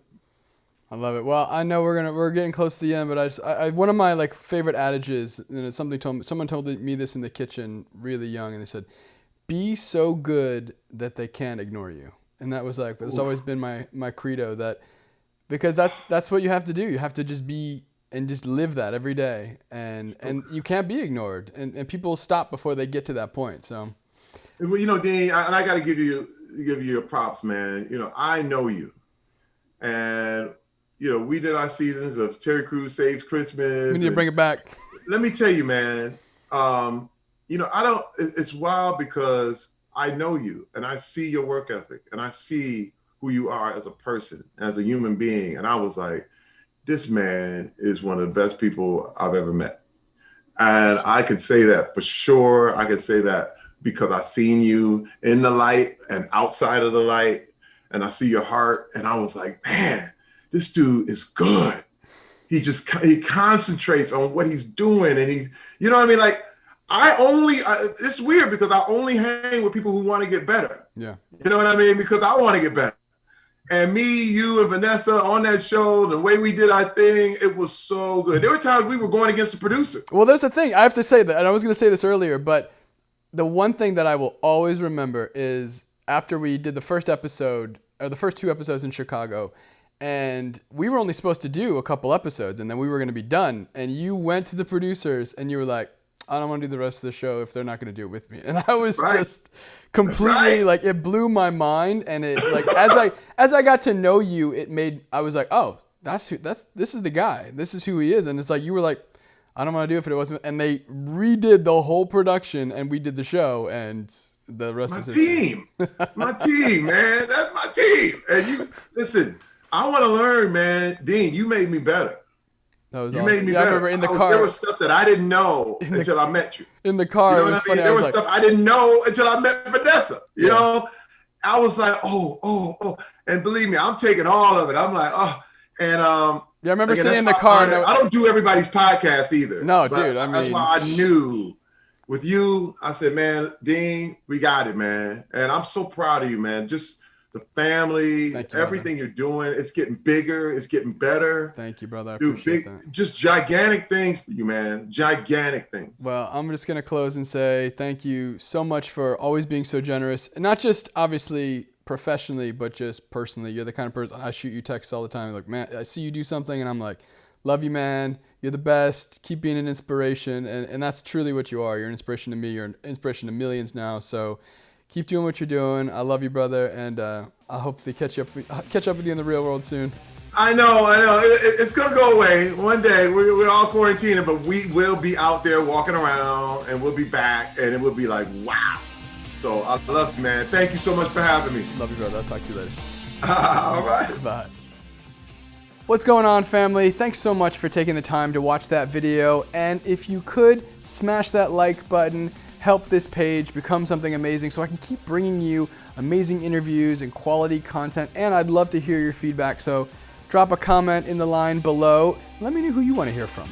I love it. Well, I know we're getting close to the end, but I one of my like favorite adages, and it's someone told me this in the kitchen really young, and they said, "Be so good that they can't ignore you." And that was like, it's always been my credo, that because that's what you have to do. You have to just be and just live that every day, and you can't be ignored, and people stop before they get to that point. So, well, you know, Dean, I got to give you your props, man. You know, I know you, and you know, we did our seasons of Terry Crews Saves Christmas. We need to bring it back. Let me tell you, man, you know, it's wild because I know you and I see your work ethic and I see who you are as a person, as a human being. And I was like, this man is one of the best people I've ever met. And I could say that for sure. I could say that because I seen you in the light and outside of the light, and I see your heart. And I was like, man, this dude is good. He concentrates on what he's doing. And you know what I mean? Like it's weird because I only hang with people who want to get better. Yeah. You know what I mean? Because I want to get better. And me, you, and Vanessa on that show, the way we did our thing, it was so good. There were times we were going against the producer. Well, there's a thing. I have to say that, and I was going to say this earlier, but the one thing that I will always remember is after we did the first episode, or the first 2 episodes in Chicago, and we were only supposed to do a couple episodes, and then we were going to be done, and you went to the producers, and you were like, I don't want to do the rest of the show if they're not going to do it with me. And I was just completely like, it blew my mind. And it like, as I got to know you, I was like, oh, this is the guy. This is who he is. And it's like, you were like, I don't want to do it if it wasn't. And they redid the whole production and we did the show and the rest is history. My team, man. That's my team. And you, listen, I want to learn, man. Dean, you made me better. That was you awesome. made me better. I remember in the car. There was stuff that I didn't know until I met you. In the car, you know it was funny. There was stuff I didn't know until I met Vanessa. You know, I was like, oh, and believe me, I'm taking all of it. I'm like, oh, and I remember again, sitting in the car. I don't do everybody's podcast either. No, dude. I mean, that's why I knew with you. I said, man, Dean, we got it, man, and I'm so proud of you, man. Just the family, everything you're doing, it's getting bigger, it's getting better. Thank you, brother. I appreciate that. Just gigantic things for you, man. Gigantic things. Well, I'm just going to close and say thank you so much for always being so generous. And not just obviously professionally, but just personally. You're the kind of person, I shoot you texts all the time. Like, man, I see you do something and I'm like, love you, man. You're the best. Keep being an inspiration. And that's truly what you are. You're an inspiration to me. You're an inspiration to millions now. So keep doing what you're doing. I love you, brother, and I'll hopefully catch up with you in the real world soon. I know. It's gonna go away one day. We're all quarantining, but we will be out there walking around, and we'll be back, and it will be like, wow. So I love you, man. Thank you so much for having me. Love you, brother. I'll talk to you later. All right. Bye. What's going on, family? Thanks so much for taking the time to watch that video, and if you could smash that like button. Help this page become something amazing so I can keep bringing you amazing interviews and quality content, and I'd love to hear your feedback, so drop a comment in the line below. Let me know who you want to hear from.